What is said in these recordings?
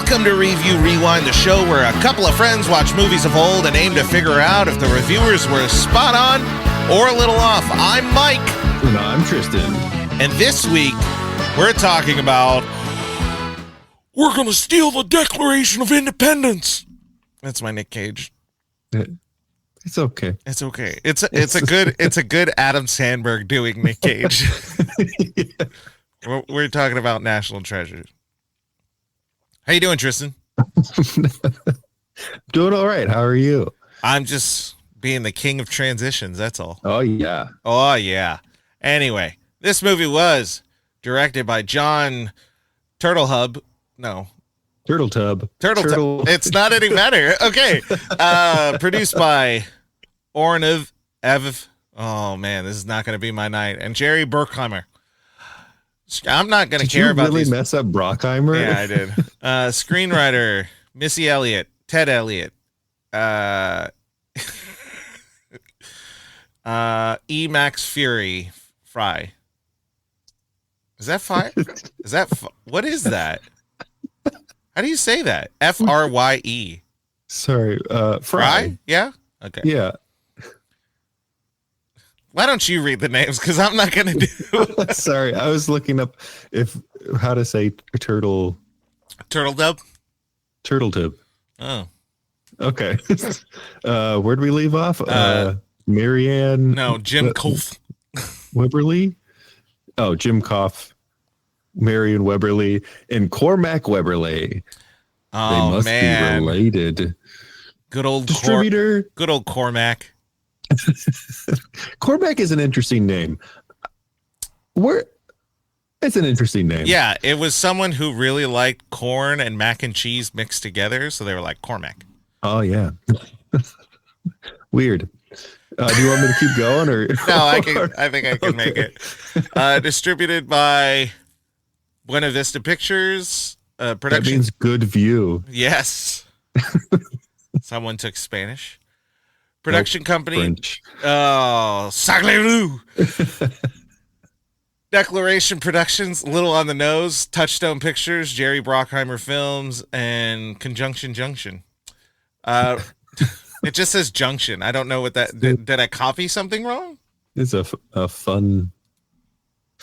Welcome to Review Rewind, the show where a couple of friends watch movies of old and aim to figure out if the reviewers were spot on or a little off. I'm Mike. And I'm Tristan. And this week, we're talking about we're going to steal the Declaration of Independence. That's my Nick Cage. It's okay. It's okay. It's a good Adam Sandberg doing Nick Cage. Yeah. We're talking about national treasures. How you doing, Tristan? Doing all right. How are you? I'm just being the king of transitions. That's all. Oh yeah. Oh yeah. Anyway, this movie was directed by Jon Turteltaub. No. Turtle. It's not any better. Okay. Produced by Oren Aviv. Oh man, this is not going to be my night. And Jerry Bruckheimer. I'm not going to care about really these. Mess up Bruckheimer? Yeah, I did. Screenwriter Missy Elliott, Ted Elliott, E. Max Fury, Frye. Is that Frye? What is that? How do you say that? Frye. Sorry, Frye? Yeah. Okay. Yeah. Why don't you read the names? Because I'm not going to do. Sorry, I was looking up how to say turtle. Turteltaub. Turteltaub. Oh. Okay. Where'd we leave off? Marianne. No, Jim Kouf. Wibberley. Oh, Jim Kouf. Marianne Wibberley and Cormac Wibberley. Oh, they must man. be related. Good old Distributor. Good old Cormac. Cormac is an interesting name. It's an interesting name. Yeah, it was someone who really liked corn and mac and cheese mixed together, so they were like Cormac. Oh yeah. Weird. Do you want me to keep going or no? I think I can make it. Distributed by Buena Vista Pictures. Production. That means good view. Yes. Someone took Spanish. Production company. French. Oh, Saglez-Lou. Declaration Productions, a little on the nose. Touchstone Pictures, Jerry Bruckheimer Films, and Junction. It just says Junction. I don't know what that. Did I copy something wrong? It's a fun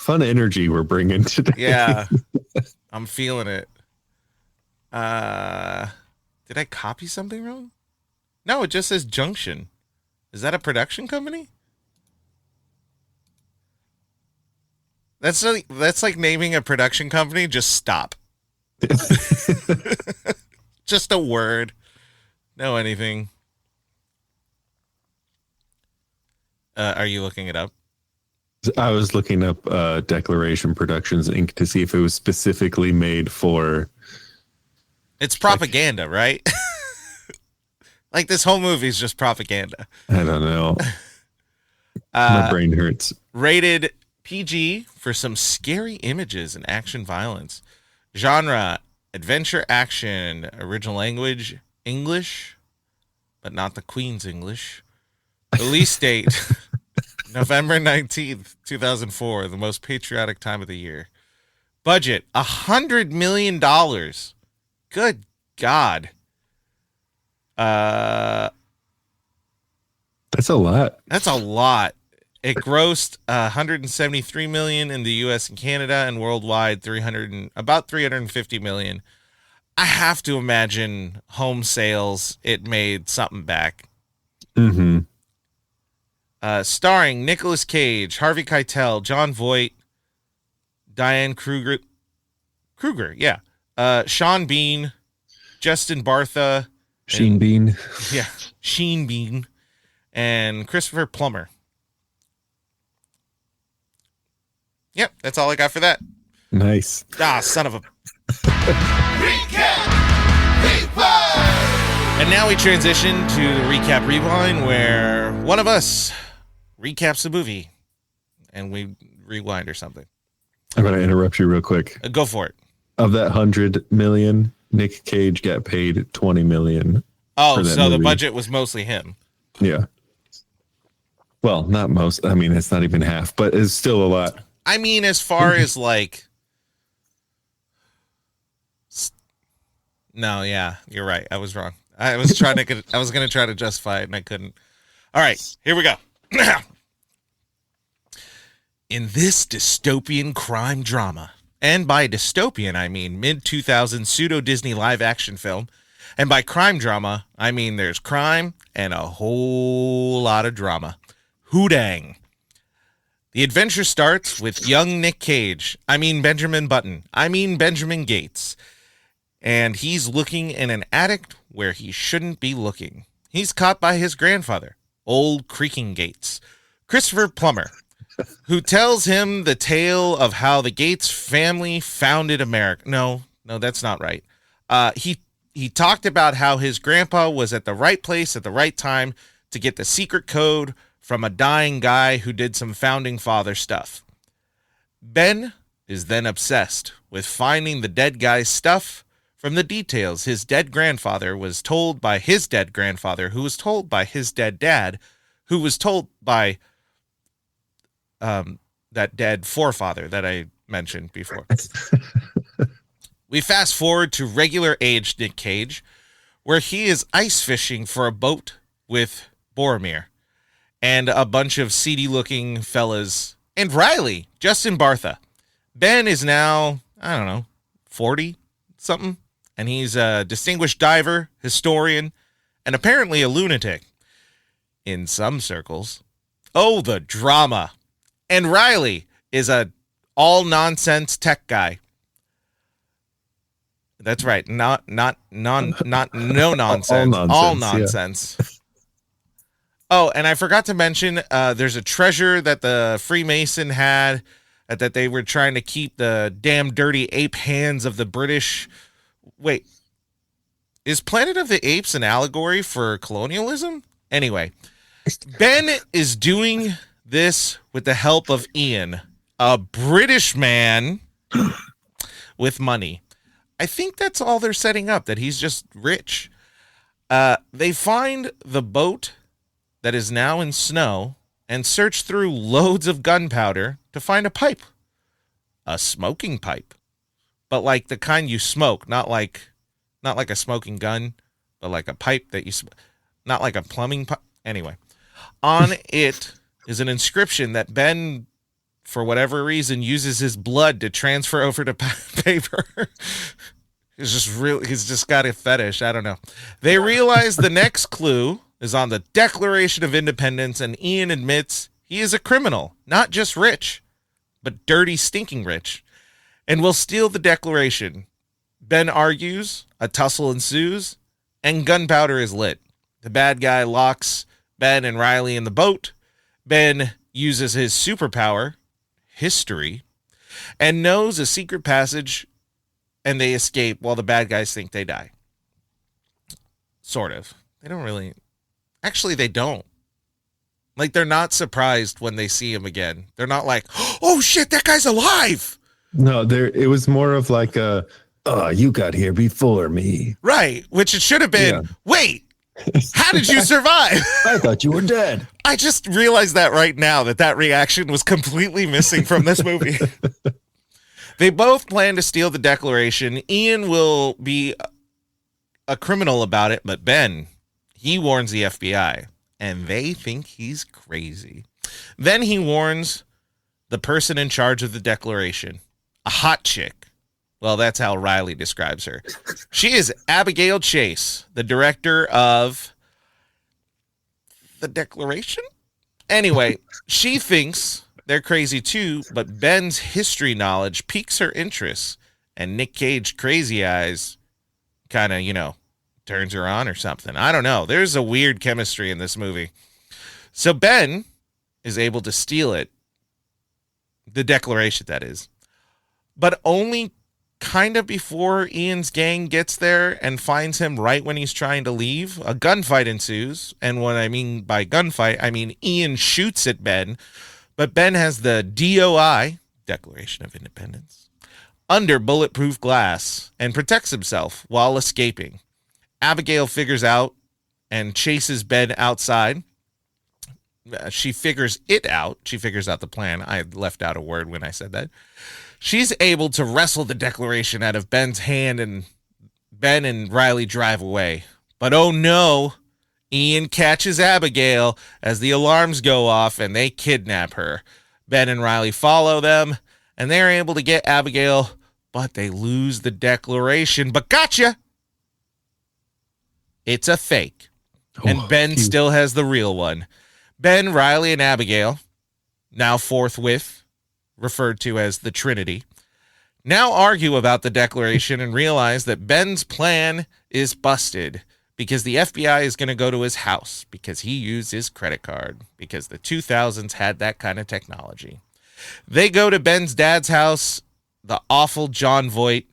energy we're bringing today. Yeah, I'm feeling it. Did I copy something wrong? No, it just says Junction. Is that a production company? That's like naming a production company. Just stop. Just a word. No anything. Are you looking it up? I was looking up Declaration Productions Inc. to see if it was specifically made for. It's propaganda, right? Like this whole movie is just propaganda. I don't know. My brain hurts. Rated PG for some scary images and action violence. Genre, adventure action. Original language, English, but not the Queen's English. Release date, November 19th, 2004, the most patriotic time of the year. Budget, $100 million. Good God. That's a lot. That's a lot. It grossed $173 million in the U.S. and Canada, and worldwide about $350 million. I have to imagine home sales. It made something back. Mm-hmm. Starring Nicolas Cage, Harvey Keitel, Jon Voight, Diane Kruger, yeah, Sean Bean, Justin Bartha. Sheen Bean. Yeah, Sheen Bean. And Christopher Plummer. Yep, that's all I got for that. Nice. Ah, son of a... Recap Rewind! And now we transition to the Recap Rewind, where one of us recaps the movie, and we rewind or something. I'm going to interrupt you real quick. Go for it. Of that $100 million, Nick Cage got paid $20 million. Oh, so the budget was mostly him. Yeah. Well, not most. I mean, it's not even half, but it's still a lot. I mean, as far as like No, yeah, you're right. I was wrong. I was trying to I was going to try to justify it and I couldn't. All right, here we go. In this dystopian crime drama, and by dystopian I mean mid-2000s pseudo-Disney live-action film, and by crime drama I mean there's crime and a whole lot of drama. Hoodang. The adventure starts with young Nick Cage, I mean Benjamin Button, I mean Benjamin Gates, and he's looking in an attic where he shouldn't be looking. He's caught by his grandfather, old Creaking Gates, Christopher Plummer, who tells him the tale of how the Gates family founded America. No, that's not right. He talked about how his grandpa was at the right place at the right time to get the secret code from a dying guy who did some founding father stuff. Ben is then obsessed with finding the dead guy's stuff from the details his dead grandfather was told by his dead grandfather, who was told by his dead dad, who was told by that dead forefather that I mentioned before. We fast forward to regular age Nick Cage, where he is ice fishing for a boat with Boromir and a bunch of seedy-looking fellas, and Riley, Justin Bartha. Ben is now, 40-something, and he's a distinguished diver, historian, and apparently a lunatic. In some circles. Oh, the drama. And Riley is a all-nonsense tech guy. That's right. No nonsense. All nonsense. Yeah. Oh, and I forgot to mention, there's a treasure that the Freemason had that they were trying to keep the damn dirty ape hands of the British. Wait, is Planet of the Apes an allegory for colonialism? Anyway, Ben is doing this with the help of Ian, a British man with money. I think that's all they're setting up, that he's just rich. They find the boat that is now in snow and search through loads of gunpowder to find a pipe. A smoking pipe. But like the kind you smoke, not like a smoking gun, but like a pipe that you not like a plumbing pipe. Anyway, on it is an inscription that Ben, for whatever reason, uses his blood to transfer over to paper. He's just got a fetish. I don't know. They realize the next clue is on the Declaration of Independence, and Ian admits he is a criminal, not just rich, but dirty, stinking rich, and will steal the Declaration. Ben argues, a tussle ensues, and gunpowder is lit. The bad guy locks Ben and Riley in the boat. Ben uses his superpower, history, and knows a secret passage, and they escape while the bad guys think they die. Sort of. They don't really... Actually, they don't. Like, they're not surprised when they see him again. They're not like, oh shit, that guy's alive! No, it was more of like a, oh, you got here before me. Right, which it should have been, wait, how did you survive? I thought you were dead. I just realized that right now, that reaction was completely missing from this movie. They both plan to steal the Declaration. Ian will be a criminal about it, but Ben, he warns the FBI, and they think he's crazy. Then he warns the person in charge of the Declaration, a hot chick. Well, that's how Riley describes her. She is Abigail Chase, the director of the Declaration. Anyway, she thinks they're crazy too, but Ben's history knowledge piques her interest, and Nick Cage crazy eyes kind of, turns her on or something. I don't know. There's a weird chemistry in this movie. So Ben is able to steal it. The Declaration, that is. But only kind of before Ian's gang gets there and finds him right when he's trying to leave. A gunfight ensues. And what I mean by gunfight, I mean Ian shoots at Ben. But Ben has the DOI, Declaration of Independence, under bulletproof glass and protects himself while escaping. Abigail figures out and chases Ben outside. She figures it out. She figures out the plan. I left out a word when I said that. She's able to wrestle the Declaration out of Ben's hand, and Ben and Riley drive away. But oh no, Ian catches Abigail as the alarms go off and they kidnap her. Ben and Riley follow them and they're able to get Abigail, but they lose the declaration. But gotcha! It's a fake. And Ben still has the real one. Ben, Riley, and Abigail, now forthwith referred to as the Trinity, now argue about the declaration and realize that Ben's plan is busted because the FBI is going to go to his house because he used his credit card because the 2000s had that kind of technology. They go to Ben's dad's house, the awful Jon Voight,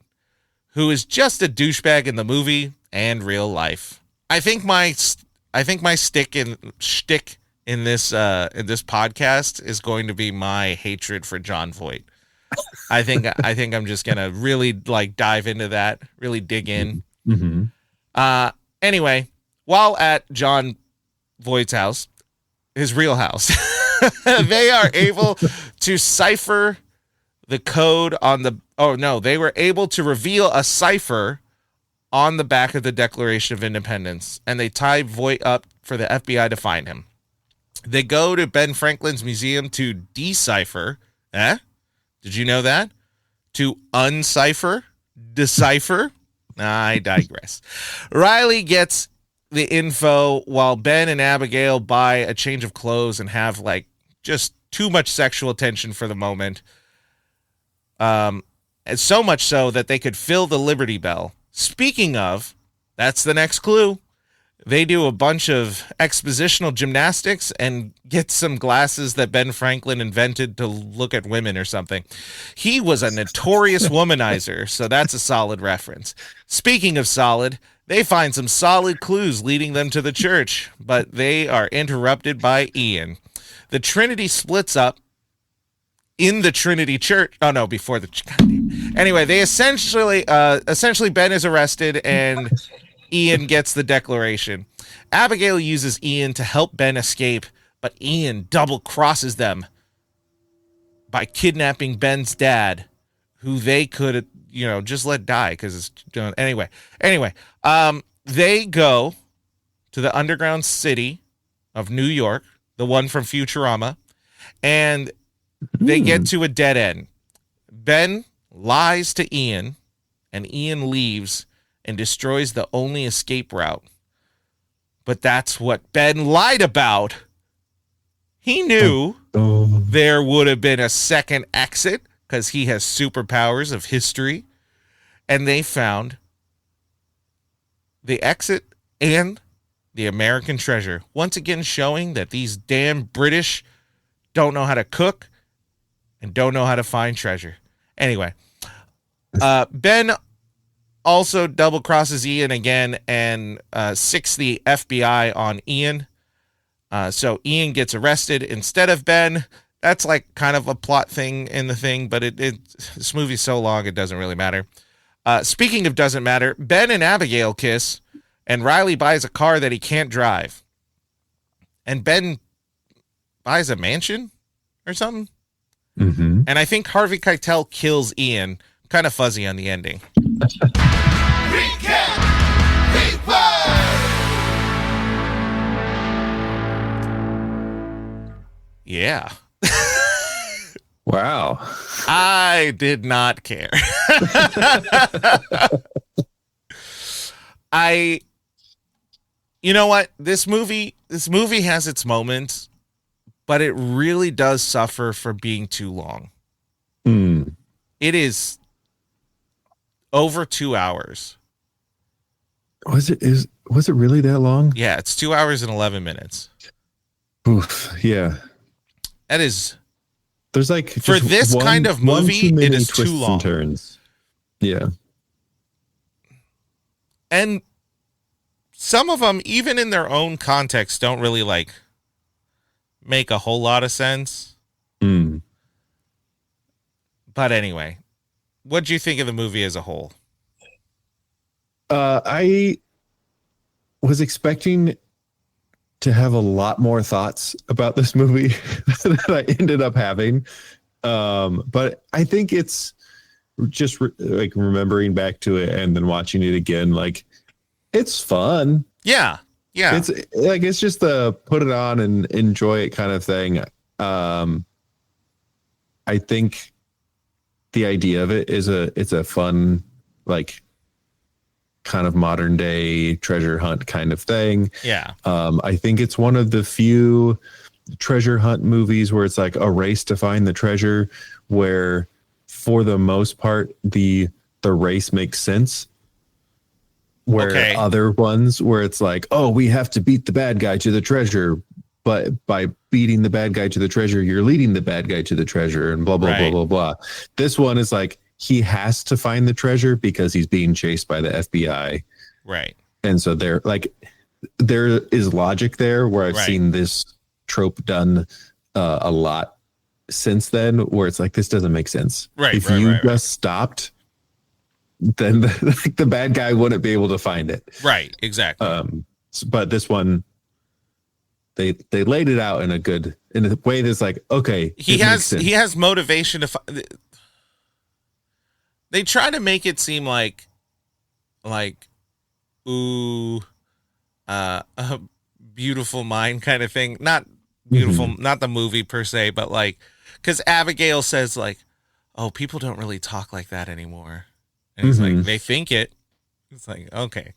who is just a douchebag in the movie and real life. I think my shtick in this podcast is going to be my hatred for Jon Voight. I think I'm just gonna really dive into that, really dig in. Mm-hmm. Anyway, while at Jon Voight's house, his real house, they are able to cipher the code on the. Oh no, they were able to reveal a cipher on the back of the Declaration of Independence, and they tie Voight up for the FBI to find him. They go to Ben Franklin's museum to decipher. Did you know that? To uncipher? Decipher? I digress. Riley gets the info while Ben and Abigail buy a change of clothes and have just too much sexual tension for the moment. And so much so that they could fill the Liberty Bell. Speaking of, that's the next clue. They do a bunch of expositional gymnastics and get some glasses that Ben Franklin invented to look at women or something. He was a notorious womanizer, so that's a solid reference. Speaking of solid, they find some solid clues leading them to the church, but they are interrupted by Ian. The Trinity splits up in the Trinity Church. Oh no, before the. Anyway, they essentially Ben is arrested and Ian gets the declaration. Abigail uses Ian to help Ben escape, but Ian double crosses them by kidnapping Ben's dad, who they could, just let die because it's anyway. They go to the underground city of New York, the one from Futurama, and they get to a dead end. Ben lies to Ian, and Ian leaves and destroys the only escape route. But that's what Ben lied about. He knew there would have been a second exit because he has superpowers of history. And they found the exit and the American treasure. Once again, showing that these damn British don't know how to cook and don't know how to find treasure. Anyway, Ben also double crosses Ian again and sicks the FBI on Ian. So Ian gets arrested instead of Ben. That's kind of a plot thing in the thing, but this movie's so long it doesn't really matter. Speaking of doesn't matter, Ben and Abigail kiss, and Riley buys a car that he can't drive. And Ben buys a mansion or something. Mm-hmm. And I think Harvey Keitel kills Ian. Kind of fuzzy on the ending. Recap! Yeah. Wow. I did not care. You know what? This movie has its moments, but it really does suffer for being too long. It is over 2 hours. Was it really that long? Yeah, it's 2 hours and 11 minutes. Oof, yeah. That is. There's for this kind of movie, it is too long. And turns. Yeah. And some of them, even in their own context, don't really make a whole lot of sense. But anyway, what do you think of the movie as a whole? I was expecting to have a lot more thoughts about this movie than I ended up having. But I think it's just like remembering back to it and then watching it again, like it's fun. Yeah. It's like, it's just a put it on and enjoy it kind of thing. I think the idea of it is it's a fun, like kind of modern day treasure hunt kind of thing. Yeah. I think it's one of the few treasure hunt movies where it's like a race to find the treasure, where for the most part the race makes sense. Where other ones where it's like, oh, we have to beat the bad guy to the treasure, but by beating the bad guy to the treasure, you're leading the bad guy to the treasure, and blah blah blah blah blah. This one is like, he has to find the treasure because he's being chased by the FBI. Right. And so there is logic there, where I've seen this trope done a lot since then, where it's like, this doesn't make sense. Right. If you just stopped, then the bad guy wouldn't be able to find it. Right. Exactly. But this one, they laid it out in a way that's like, okay, he has motivation to they try to make it seem like a Beautiful Mind kind of thing. Not beautiful, not the movie per se, but like, because Abigail says like, oh, people don't really talk like that anymore. And he's like, they think it. It's like, okay,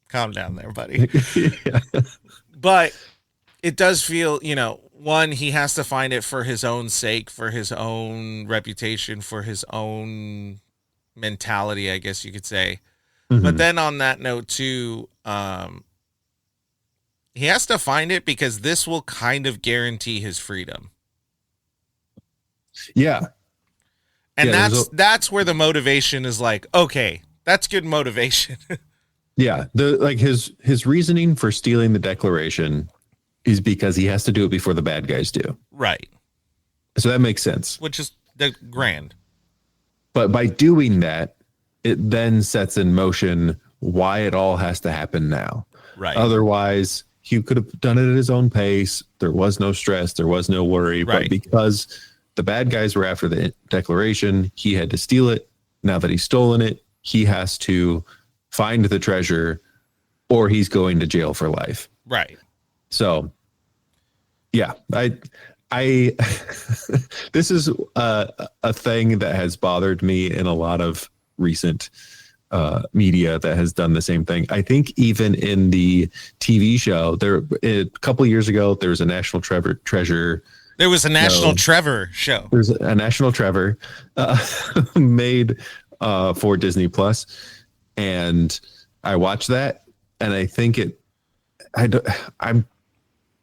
calm down there, buddy. Yeah. But it does feel, one, he has to find it for his own sake, for his own reputation, for his own mentality, I guess you could say. But then on that note too, he has to find it because this will kind of guarantee his freedom. Yeah. And that's where the motivation is like, okay, that's good motivation. Yeah. His reasoning for stealing the Declaration is because he has to do it before the bad guys do. Right. So that makes sense. Which is the grand. But by doing that, it then sets in motion why it all has to happen now. Right. Otherwise, he could have done it at his own pace. There was no stress. There was no worry. Right. But because the bad guys were after the Declaration, he had to steal it. Now that he's stolen it, he has to find the treasure, or he's going to jail for life. Right. So, yeah, I this is a thing that has bothered me in a lot of recent media that has done the same thing. I think even in the TV show, a couple of years ago, there was a National Treasure. There was a National Trevor show. There's a National Trevor made for Disney Plus, and I watched that, and I think I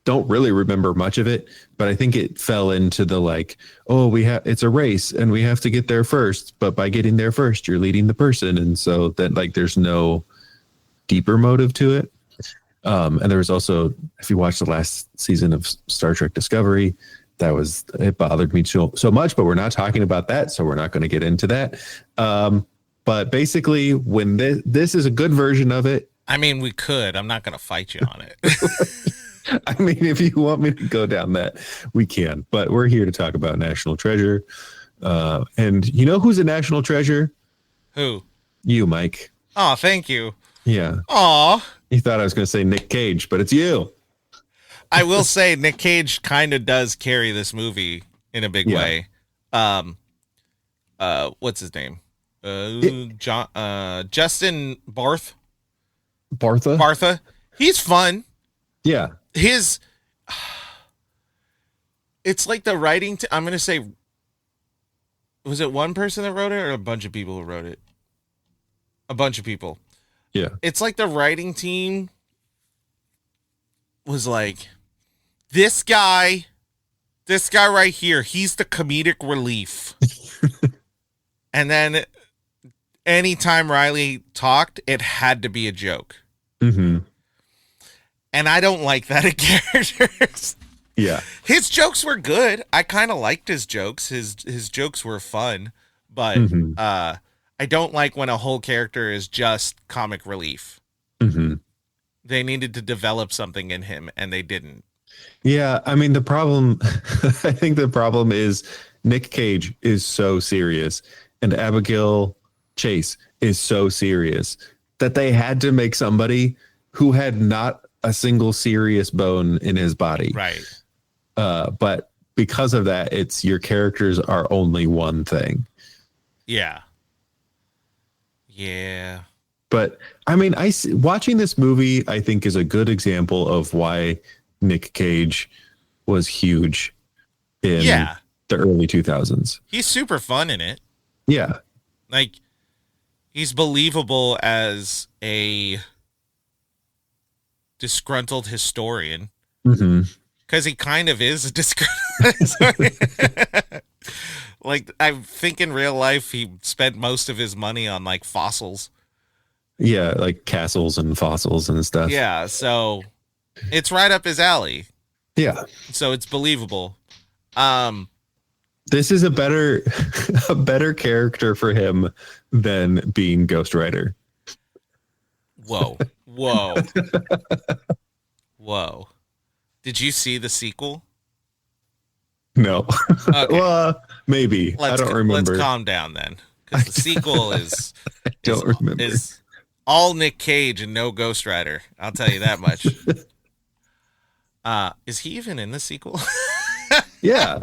don't really remember much of it, but I think it fell into the like, oh, it's a race and we have to get there first, but by getting there first, you're leading the person, and so that like there's no deeper motive to it. And there was also, if you watch the last season of Star Trek Discovery, it bothered me so much, but we're not talking about that, so we're not going to get into that. But basically, when this is a good version of it. I mean, we could. I'm not going to fight you on it. I mean, if you want me to go down that, we can. But we're here to talk about National Treasure. And you know who's a national treasure? Who? You, Mike. Oh, thank you. Yeah. Aw. You thought I was going to say Nick Cage, but it's you. I will say Nick Cage kind of does carry this movie in a big way. What's his name? Justin Bartha. He's fun. Yeah. It's like the writing. I'm going to say, was it one person that wrote it or a bunch of people who wrote it? A bunch of people. Yeah. It's like the writing team was like, this guy right here, he's the comedic relief. And then anytime Riley talked, it had to be a joke. Mm-hmm. And I don't like that in characters. Yeah. His jokes were good. I kind of liked his jokes. His jokes were fun. But I don't like when a whole character is just comic relief. Mm-hmm. They needed to develop something in him, and they didn't. Yeah, I mean, the problem, I think the problem is Nick Cage is so serious. and Abigail Chase is so serious that they had to make somebody who had not a single serious bone in his body. Right. But because of that, it's your characters are only one thing. Yeah. Yeah. But I mean, watching this movie, I think, is a good example of why Nick Cage was huge in the early 2000s. He's super fun in it. Yeah. Like, he's believable as a disgruntled historian. Because he kind of is a disgruntled historian. Like, I think in real life, he spent most of his money on, like, fossils. Yeah, like castles and fossils and stuff. Yeah, so it's right up his alley. Yeah. So it's believable. This is a better character for him than being Ghost Rider. Whoa. Did you see the sequel? No. Okay. Well, maybe. I don't remember. Let's calm down then. Because the sequel is all Nick Cage and no Ghost Rider. I'll tell you that much. Is he even in the sequel? Yeah.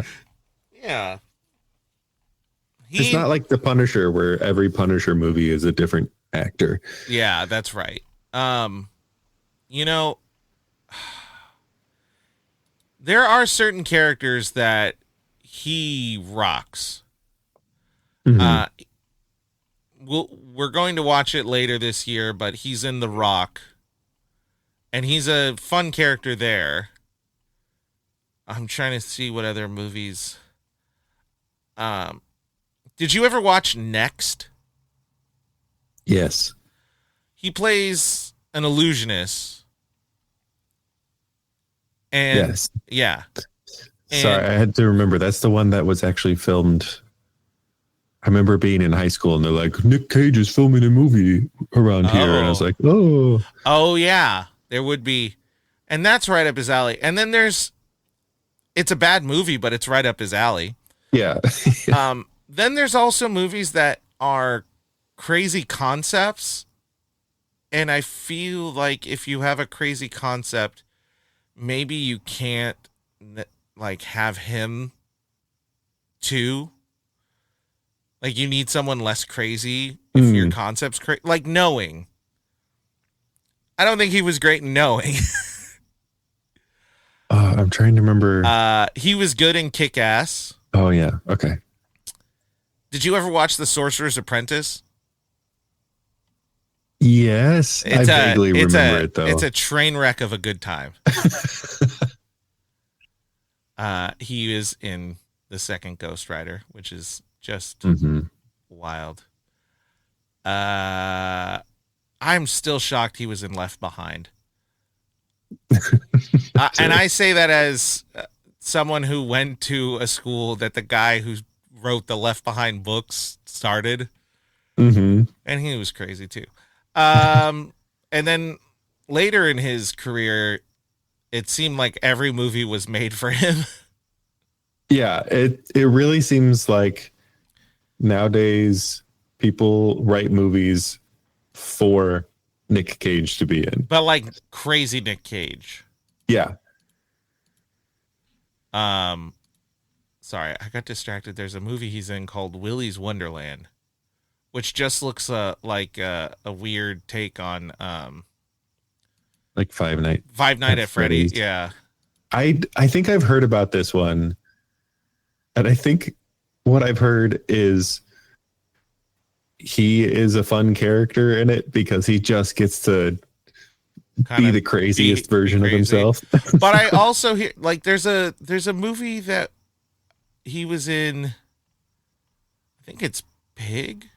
Yeah. It's not like The Punisher, where every Punisher movie is a different actor. Yeah, that's right. You know, there are certain characters that he rocks. We're going to watch it later this year, but he's in The Rock, and he's a fun character there. I'm trying to see what other movies. Did you ever watch Next? Yes. He plays an illusionist. And yes. Yeah. Sorry, I had to remember. That's the one that was actually filmed. I remember being in high school and they're like, Nick Cage is filming a movie around here. And I was like, oh. Oh, yeah. There would be. And that's right up his alley. And then it's a bad movie, but it's right up his alley. Yeah. Then there's also movies that are crazy concepts. And I feel like if you have a crazy concept, maybe you can't like have him too. Like you need someone less crazy if your concept's crazy. Like Knowing. I don't think he was great in Knowing. I'm trying to remember. He was good in Kick-Ass. Oh, yeah. Okay. Did you ever watch The Sorcerer's Apprentice? Yes. I vaguely remember it, though. It's a train wreck of a good time. He is in the second Ghost Rider, which is just wild. I'm still shocked he was in Left Behind. And I say that as someone who went to a school that the guy who wrote the Left Behind books started. And he was crazy too. And then later in his career, it seemed like every movie was made for him. Yeah, it really seems like nowadays people write movies for Nick Cage to be in. But like crazy Nick Cage. Yeah. Sorry, I got distracted. There's a movie he's in called Willy's Wonderland, which just looks like a weird take on like Five Nights at Freddy's. Yeah. I think I've heard about this one. And I think what I've heard is he is a fun character in it because he just gets to be the craziest version of himself. But I also hear like there's a movie that he was in. I think it's Pig.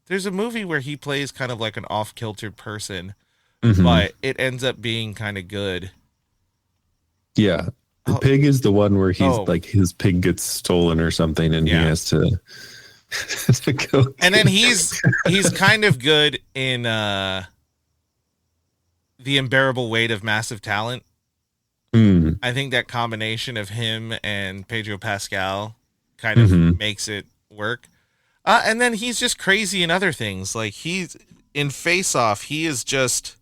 There's a movie where he plays kind of like an off-kilter person, but it ends up being kind of good. Yeah. The Pig is the one where he's like his pig gets stolen or something and he has to go. And then he's kind of good in The Unbearable Weight of Massive Talent. I think that combination of him and Pedro Pascal kind of makes it work. And then he's just crazy in other things. Like he's in Face Off, he's just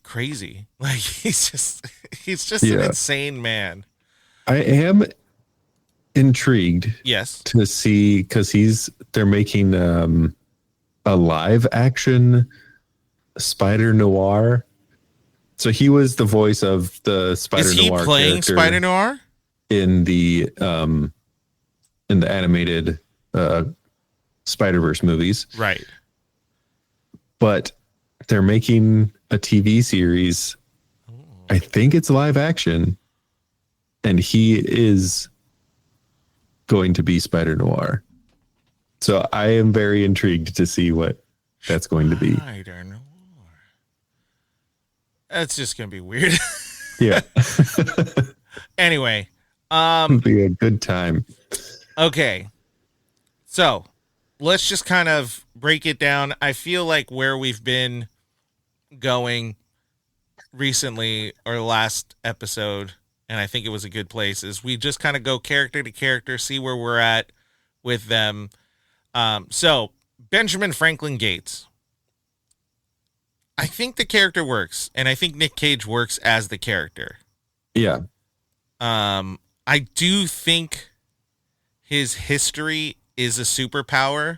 crazy. Like he's just an insane man. I am intrigued. Yes. To see, because they're making a live action Spider Noir. So he was the voice of the Spider Noir. Is he playing Spider Noir in the animated Spider-Verse movies? Right. But they're making a TV series. I think it's live action, and he is going to be Spider Noir. So I am very intrigued to see what that's going to be. Spider Noir. That's just gonna be weird. Yeah. Anyway, it'll be a good time. Okay, so let's just kind of break it down. I feel like where we've been going recently, or the last episode, and I think it was a good place, is we just kind of go character to character, see where we're at with them. So Benjamin Franklin Gates, I think the character works, and I think Nick Cage works as the character. Yeah. I do think his history is a superpower.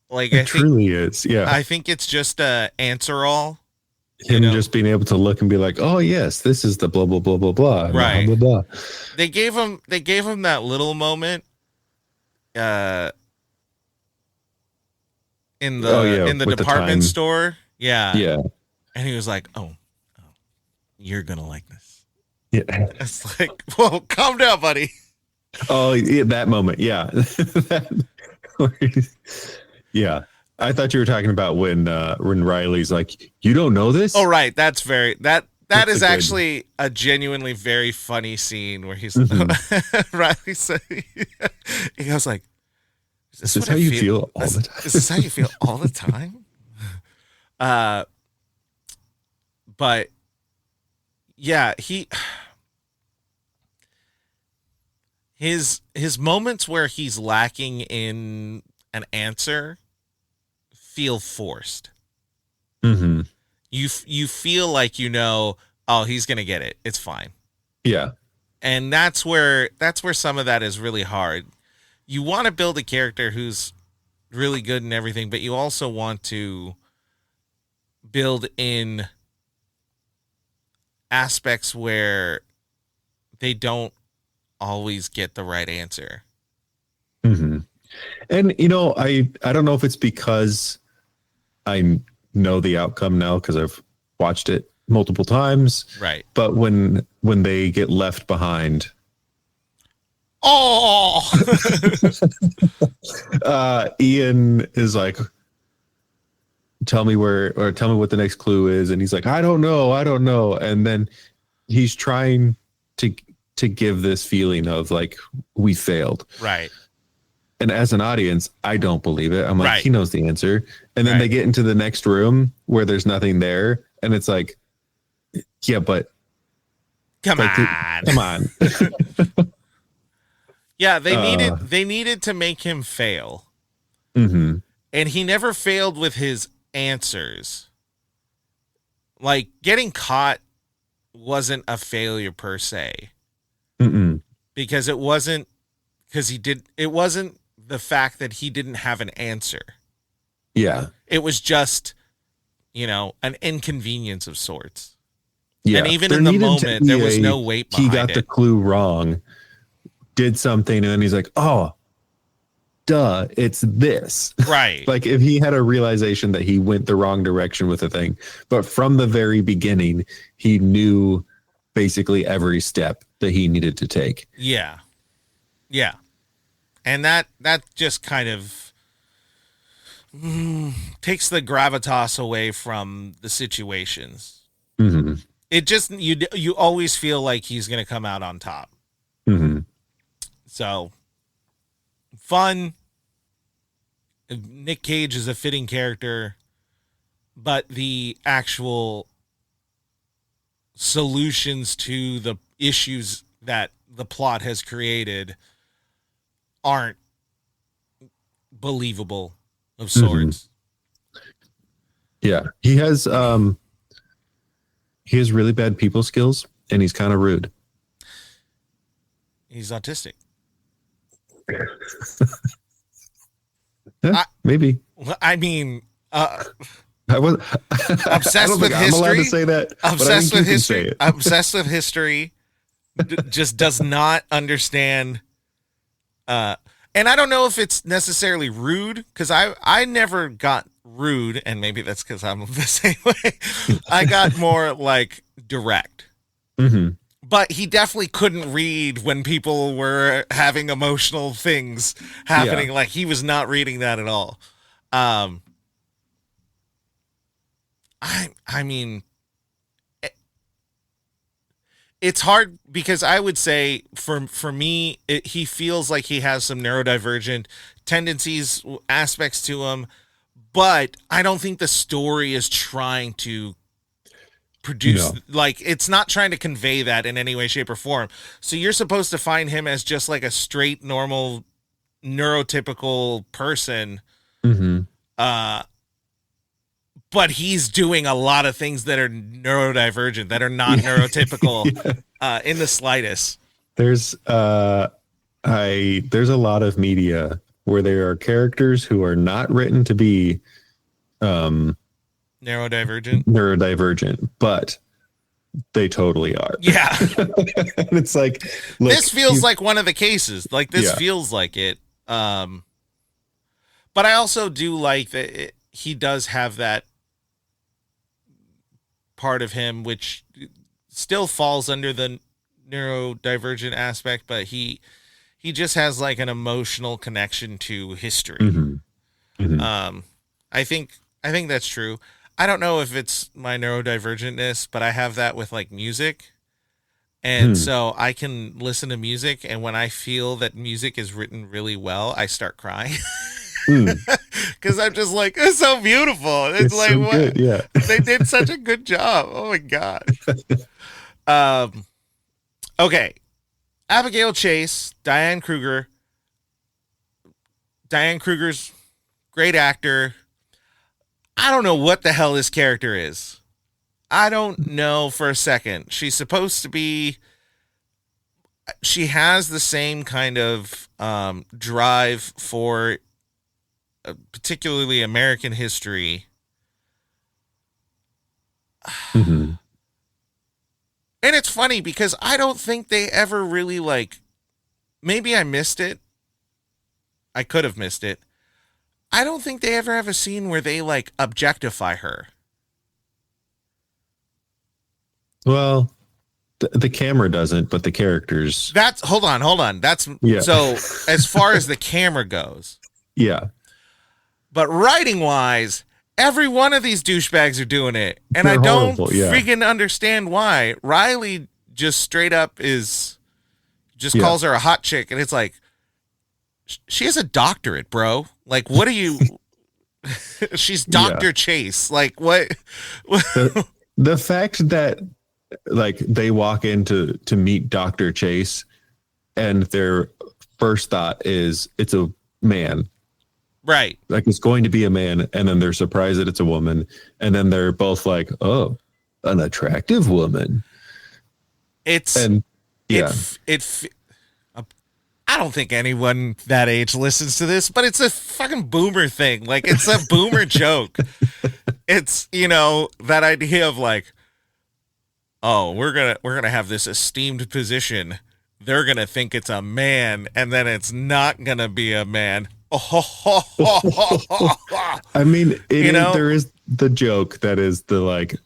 Like it truly is. Yeah. I think it's just a answer all. Him just being able to look and be like, oh yes, this is the blah blah blah blah blah. Right. Blah, blah, blah. They gave him that little moment in the department store. Yeah. Yeah. And he was like, oh, you're gonna like this. Yeah. It's like, whoa, calm down, buddy. Oh, yeah, that moment. Yeah. Yeah. I thought you were talking about when Riley's like, you don't know this? Oh, right. That's that is actually a genuinely very funny scene where he's Riley said, he goes like, is this how you feel all the time? Is this how you feel all the time? But yeah, his moments where he's lacking in an answer feel forced. Mm-hmm. You feel like, oh, he's gonna get it. It's fine. Yeah. And that's where some of that is really hard. You want to build a character who's really good and everything, but you also want to build in aspects where they don't always get the right answer. Mm-hmm. And, I don't know if it's because I know the outcome now because I've watched it multiple times. Right. But when they get left behind. Oh, Ian is like, tell me what the next clue is. And he's like, I don't know. And then he's trying to give this feeling of like, we failed. Right. And as an audience, I don't believe it. I'm like, right. He knows the answer. And then they get into the next room where there's nothing there. And it's like, yeah, but come on. Yeah, they needed to make him fail. Mm-hmm. And he never failed with his answers. Like, getting caught wasn't a failure per se. Mm-mm. Because it wasn't the fact that he didn't have an answer. Yeah. It was just, an inconvenience of sorts. Yeah. And even in the moment, there was no weight behind it. He got the clue wrong, did something, and then he's like, oh, duh, it's this. Right. Like if he had a realization that he went the wrong direction with a thing, but from the very beginning, he knew basically every step that he needed to take. Yeah. Yeah. And that just kind of takes the gravitas away from the situations. Mm-hmm. It just, you always feel like he's going to come out on top. Mm-hmm. So fun. Nick Cage is a fitting character, but the actual solutions to the issues that the plot has created aren't believable of sorts. Yeah, he has really bad people skills, and he's kind of rude. He's autistic. Yeah, maybe. I mean, I was obsessed with history. I'm allowed to say that. Obsessed with history. Obsessed with history. Just does not understand. And I don't know if it's necessarily rude, because I never got rude, and maybe that's because I'm the same way. I got more like direct. Mm-hmm. But he definitely couldn't read when people were having emotional things happening. Yeah. Like, he was not reading that at all. I mean, it's hard, because I would say for me, he feels like he has some neurodivergent tendencies, aspects to him, but I don't think the story is trying to produce, like, it's not trying to convey that in any way, shape, or form. So you're supposed to find him as just like a straight, normal, neurotypical person. Mm-hmm. But he's doing a lot of things that are neurodivergent, that are not neurotypical in the slightest. There's a lot of media where there are characters who are not written to be neurodivergent, but they totally are. Yeah. And it's like, look, this feels like one of the cases. Like, this feels like it. But I also do like that he does have that part of him which still falls under the neurodivergent aspect, but he just has like an emotional connection to history. Mm-hmm. Mm-hmm. I think that's true. I don't know if it's my neurodivergentness, but I have that with like music. And so I can listen to music, and when I feel that music is written really well, I start crying. Because I'm just like, it's so beautiful. It's like, so what? Good, yeah. They did such a good job. Oh my God. Okay. Abigail Chase, Diane Kruger. Diane Kruger's great actor. I don't know what the hell this character is. I don't know for a second. She's supposed to be, she has the same kind of drive for particularly American history. Mm-hmm. And it's funny because I don't think they ever really, like, maybe I missed it. I could have missed it. I don't think they ever have a scene where they, like, objectify her. Well, the camera doesn't, but the characters. Hold on. So as far as the camera goes. Yeah. But writing wise, every one of these douchebags are doing it. And They're I don't horrible, yeah. freaking understand why. Riley just straight up calls her a hot chick. And it's like, she has a doctorate, bro. Like, what are you? She's Dr. Chase. Like, what? The fact that, like, they walk in to meet Dr. Chase and their first thought is it's a man. Right. Like, it's going to be a man, and then they're surprised that it's a woman, and then they're both like, oh, an attractive woman. I don't think anyone that age listens to this, but it's a fucking boomer thing. Like, it's a boomer joke. It's, that idea of like, oh, we're gonna have this esteemed position. They're gonna think it's a man, and then it's not gonna be a man. I mean, there is the joke that is the, like,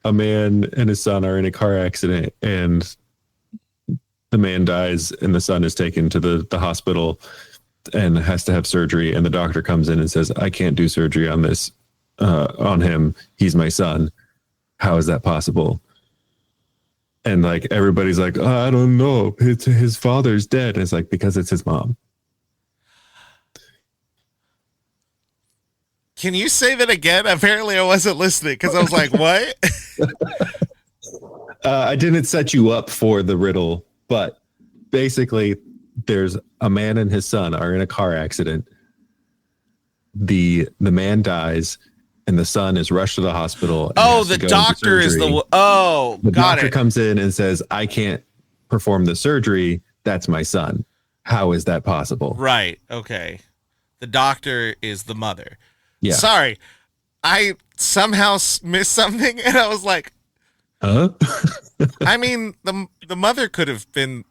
a man and his son are in a car accident, and the man dies, and the son is taken to the hospital and has to have surgery, and the doctor comes in and says, I can't do surgery on this, on him. He's my son. How is that possible? And, like, everybody's like, I don't know. His father's dead. And it's like, because it's his mom. Can you say that again? Apparently I wasn't listening because I was like, what? I didn't set you up for the riddle, but basically, there's a man and his son are in a car accident. The man dies, and the son is rushed to the hospital. And Oh, the doctor is the. Oh, the got doctor it. comes in and says, "I can't perform the surgery. That's my son. How is that possible?" Right. Okay. The doctor is the mother. Yeah. Sorry, I somehow missed something, and I was like, Huh? I mean, the mother could have been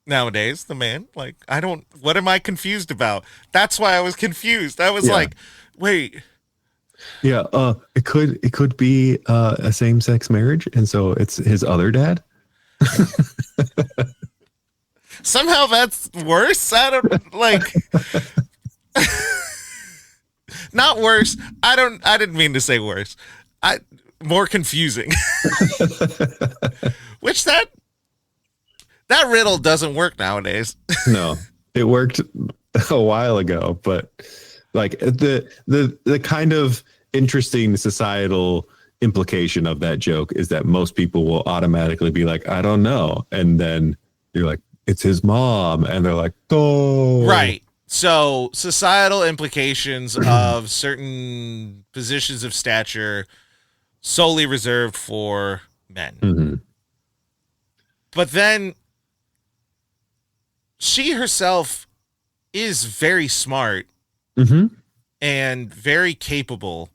nowadays the man. Like, I don't. What am I confused about? That's why I was confused. I was like, wait. Yeah. It could be a same-sex marriage, and so it's his other dad. Somehow that's worse. I don't like. Not worse. I didn't mean to say worse. More confusing. Which that riddle doesn't work nowadays. No, it worked a while ago, but like the kind of interesting societal implication of that joke is that most people will automatically be like, I don't know. And then you're like, it's his mom. And they're like, oh. Right. So societal implications of certain positions of stature solely reserved for men. Mm-hmm. But then she herself is very smart Mm-hmm. and very capable.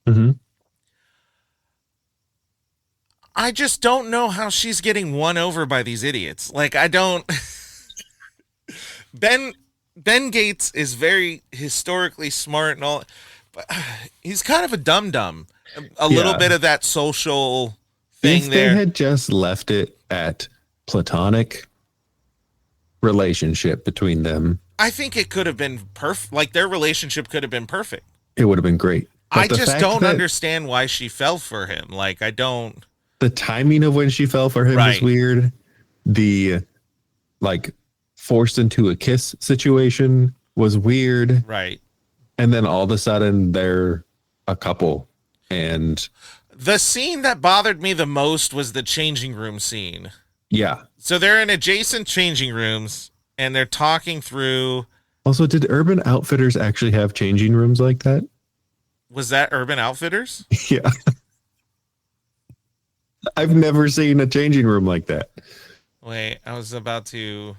Mm-hmm. I just don't know how she's getting won over by these idiots. Like, I don't. Ben Gates is very historically smart and all, but he's kind of a dum-dum. A little bit of that social thing If there. they had just left it at platonic relationship between them, I think it could have been perfect. Like, their relationship could have been perfect. it would have been great. But I the just fact don't that understand why she fell for him. Like, I don't. the timing of when she fell for him Right. was weird. The like forced into a kiss situation was weird. Right. And then all of a sudden they're a couple. And The scene that bothered me the most was the changing room scene. yeah. So they're in adjacent changing rooms and they're talking through. Also, did Urban Outfitters actually have changing rooms like that? Was that Urban Outfitters? Yeah. I've never seen a changing room like that. Wait, I was about to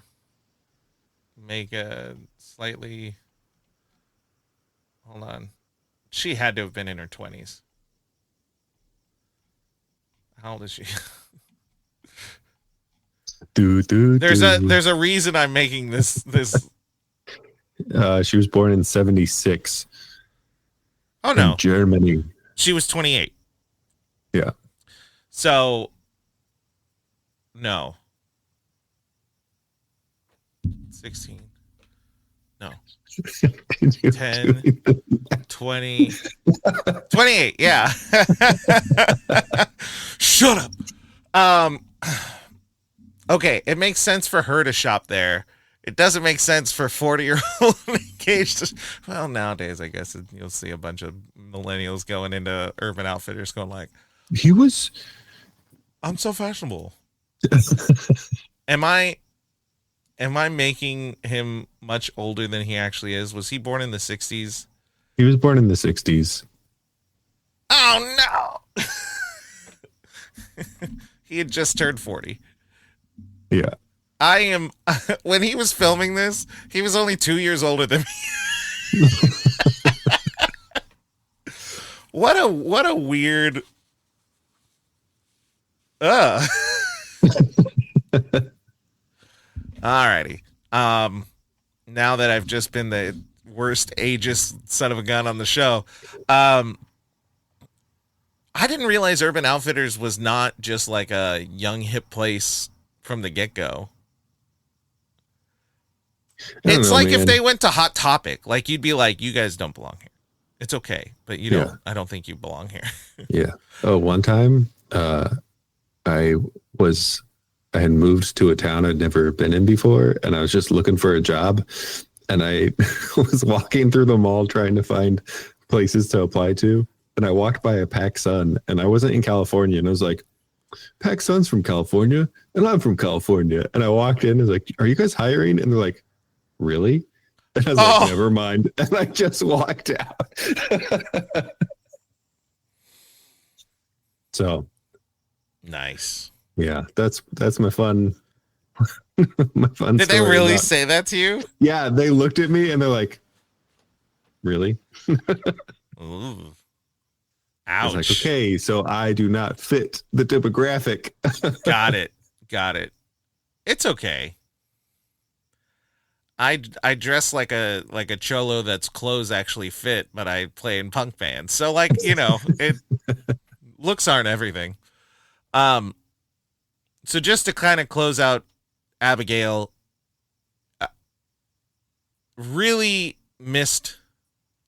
make a slightly. Hold on. She had to have been in her 20s. How old is she? There's a reason I'm making this. She was born in 1976. Oh no, in Germany. she was 28. Yeah. So no. 16. No. 10, 20, 28. Yeah. Shut up. Okay, it makes sense for her to shop there. It doesn't make sense for 40-year-old Cage to. Well, nowadays, I guess you'll see a bunch of millennials going into Urban Outfitters going like, He was. I'm so fashionable. Am I making him much older than he actually is? Was he born in the 60s? He was born in the 60s. Oh no. He had just turned 40. Yeah. I am when he was filming this, he was only 2 years older than me. What a weird Alrighty. Now that I've just been the worst ageist son of a gun on the show, I didn't realize Urban Outfitters was not just like a young hip place from the get-go. It's like if they went to Hot Topic, like you'd be like, you guys don't belong here. It's okay, but you don't. I don't think you belong here. Yeah. Oh, one time, I had moved to a town I'd never been in before, and I was just looking for a job, and I was walking through the mall trying to find places to apply to, and I walked by a PacSun, and I wasn't in California, and I was like, PacSun's from California, and I'm from California. And I walked in and was like, are you guys hiring? And they're like, really? And I was like, never mind. And I just walked out. So nice. Yeah, that's my fun. My fun. Did they really say that to you? Yeah, they looked at me and they're like, really? Ooh. Ouch. I was like, okay, so I do not fit the demographic. Got it. It's okay. I dress like a cholo that's clothes actually fit, but I play in punk bands. So like, it looks aren't everything. So just to kind of close out Abigail, really missed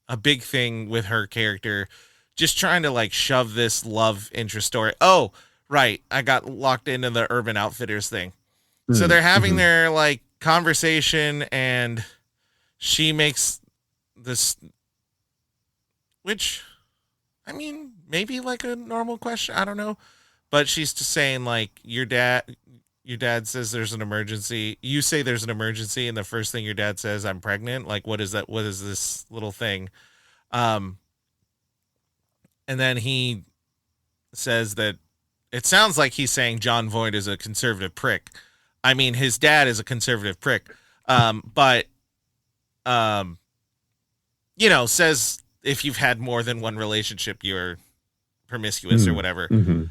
a big thing with her character, just trying to like shove this love interest story. Oh, right. I got locked into the Urban Outfitters thing. So they're having their like conversation and she makes this, which, I mean, maybe like a normal question. I don't know. But she's just saying like your dad says there's an emergency. You say there's an emergency. And the first thing your dad says, I'm pregnant. Like, what is that? What is this little thing? And then he says that it sounds like he's saying Jon Voight is a conservative prick. I mean, his dad is a conservative prick. But says if you've had more than one relationship, you're promiscuous or whatever. Mm-hmm.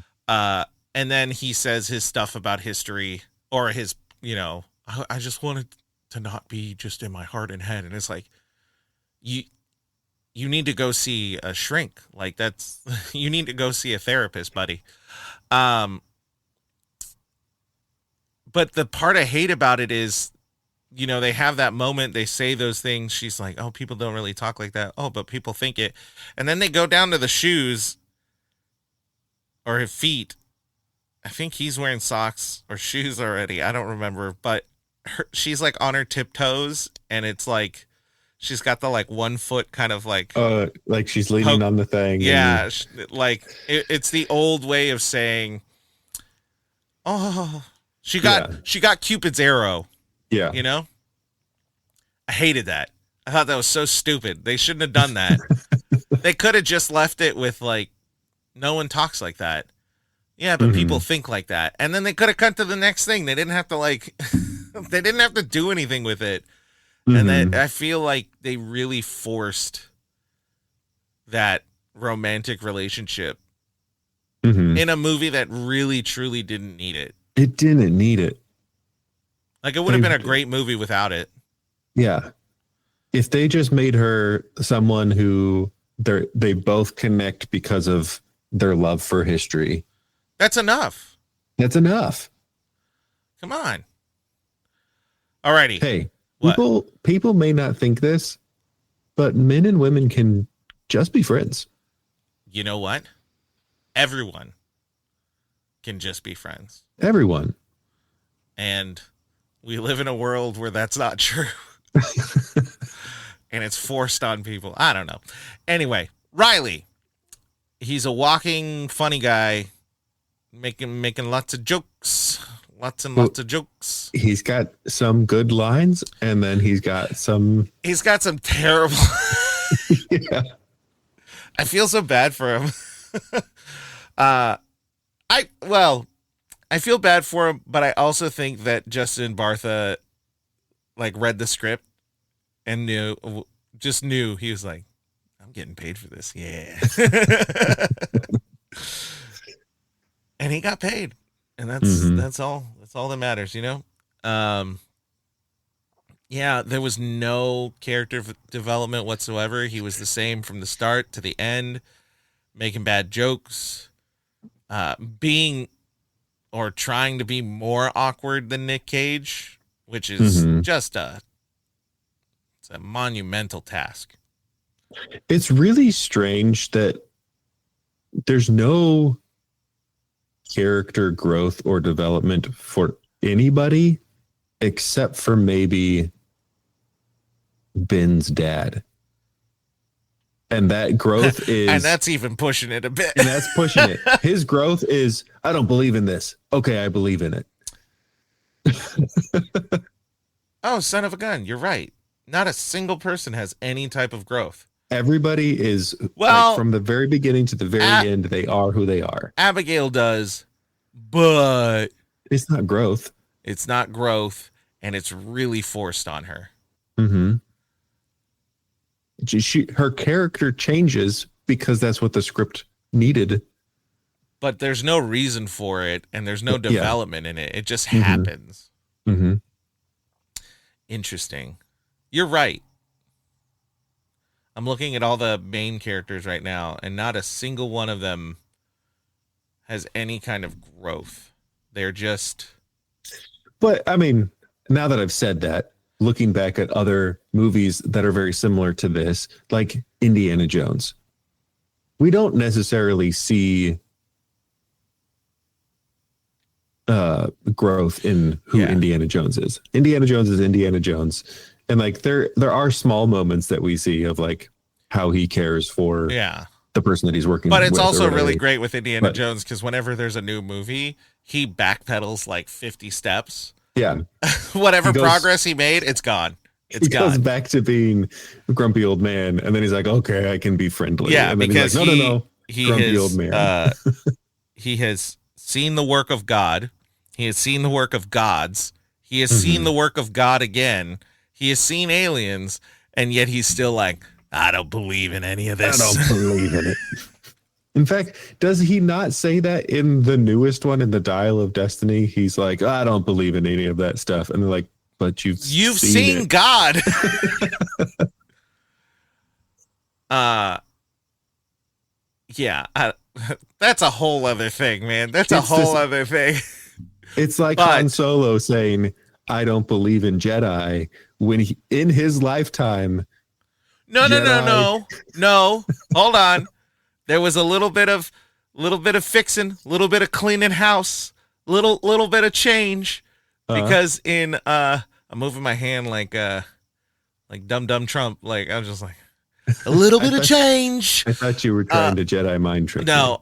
And then he says his stuff about history or his, I just wanted to not be just in my heart and head. And it's like, you need to go see a shrink. Like you need to go see a therapist, buddy. But the part I hate about it is, they have that moment, they say those things. She's like, oh, people don't really talk like that. Oh, but people think it. And then they go down to the shoes or his feet. I think he's wearing socks or shoes already. I don't remember, but she's like on her tiptoes and it's like, she's got the like 1 foot kind of like she's leaning on the thing. Yeah. Like it's the old way of saying, oh, she got Cupid's arrow. Yeah. I hated that. I thought that was so stupid. They shouldn't have done that. They could have just left it with like, no one talks like that. Yeah, but people think like that. And then they could have cut to the next thing. They didn't have to like, they didn't have to do anything with it. And then I feel like they really forced that romantic relationship in a movie that really, truly didn't need it. It didn't need it. Like, it would have been a great movie without it. Yeah. If they just made her someone who they both connect because of their love for history. That's enough. That's enough. Come on. Alrighty. Hey, people may not think this, but men and women can just be friends. You know what? Everyone can just be friends. Everyone. And we live in a world where that's not true. And it's forced on people. I don't know. Anyway, Riley. He's a walking funny guy, making lots of jokes. Lots and lots of jokes. He's got some good lines, and then he's got some terrible. Yeah. I feel so bad for him. I feel bad for him, but I also think that Justin Bartha like read the script and knew he was like, I'm getting paid for this. Yeah. And he got paid. And that's all that matters, Yeah, there was no character development whatsoever. He was the same from the start to the end, making bad jokes, being or trying to be more awkward than Nick Cage, which is just it's a monumental task. It's really strange that there's no character growth or development for anybody except for maybe Ben's dad. And that growth is, and that's even pushing it a bit. and that's pushing it. His growth is, I don't believe in this. Okay, I believe in it. Oh, son of a gun. You're right. Not a single person has any type of growth. Everybody is, Well, from the very beginning to the very end, they are who they are. Abigail does, but it's not growth. It's not growth, and it's really forced on her. Mm-hmm. Her character changes because that's what the script needed. But there's no reason for it, and there's no development in it. It just happens. Mm-hmm. Interesting. You're right. I'm looking at all the main characters right now, and not a single one of them has any kind of growth. They're just... But, I mean, now that I've said that, looking back at other movies that are very similar to this, like Indiana Jones, we don't necessarily see growth in who Indiana Jones is. Indiana Jones is Indiana Jones. And like there are small moments that we see of like how he cares for the person that he's working with. But it's also really great with Indiana Jones because whenever there's a new movie, he backpedals like 50 steps. Yeah. Whatever progress he made, it's gone. He goes back to being a grumpy old man, and then he's like, okay, I can be friendly. Yeah, and then because he's like, no. Grumpy old man. He has seen the work of God. He has seen the work of gods. He has seen the work of God again. He has seen aliens, and yet he's still like, I don't believe in any of this. I don't believe in it. In fact, does he not say that in the newest one, in the Dial of Destiny? He's like, I don't believe in any of that stuff. And they're like, but you've seen God. That's a whole other thing, man. That's a whole other thing. It's like Han Solo saying, I don't believe in Jedi, when he, in his lifetime. No. Hold on. There was a little bit of fixing, a little bit of cleaning house, little bit of change, because in I'm moving my hand like dumb Trump, like I was just like a little bit of change. I thought you were trying to Jedi mind trick. No,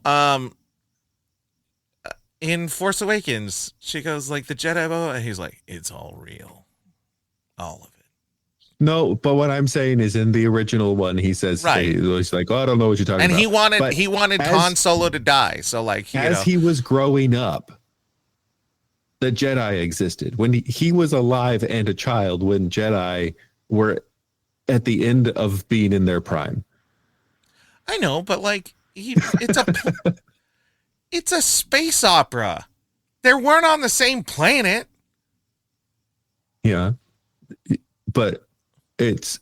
in Force Awakens, she goes like the Jedi bow, and he's like, it's all real, all of it. No, but what I'm saying is in the original one, he says, he's like, oh, I don't know what you're talking about. And he wanted Han Solo to die. So like, he was growing up, the Jedi existed when he was alive and a child, when Jedi were at the end of being in their prime. I know, but like it's a space opera. They weren't on the same planet. Yeah. But it's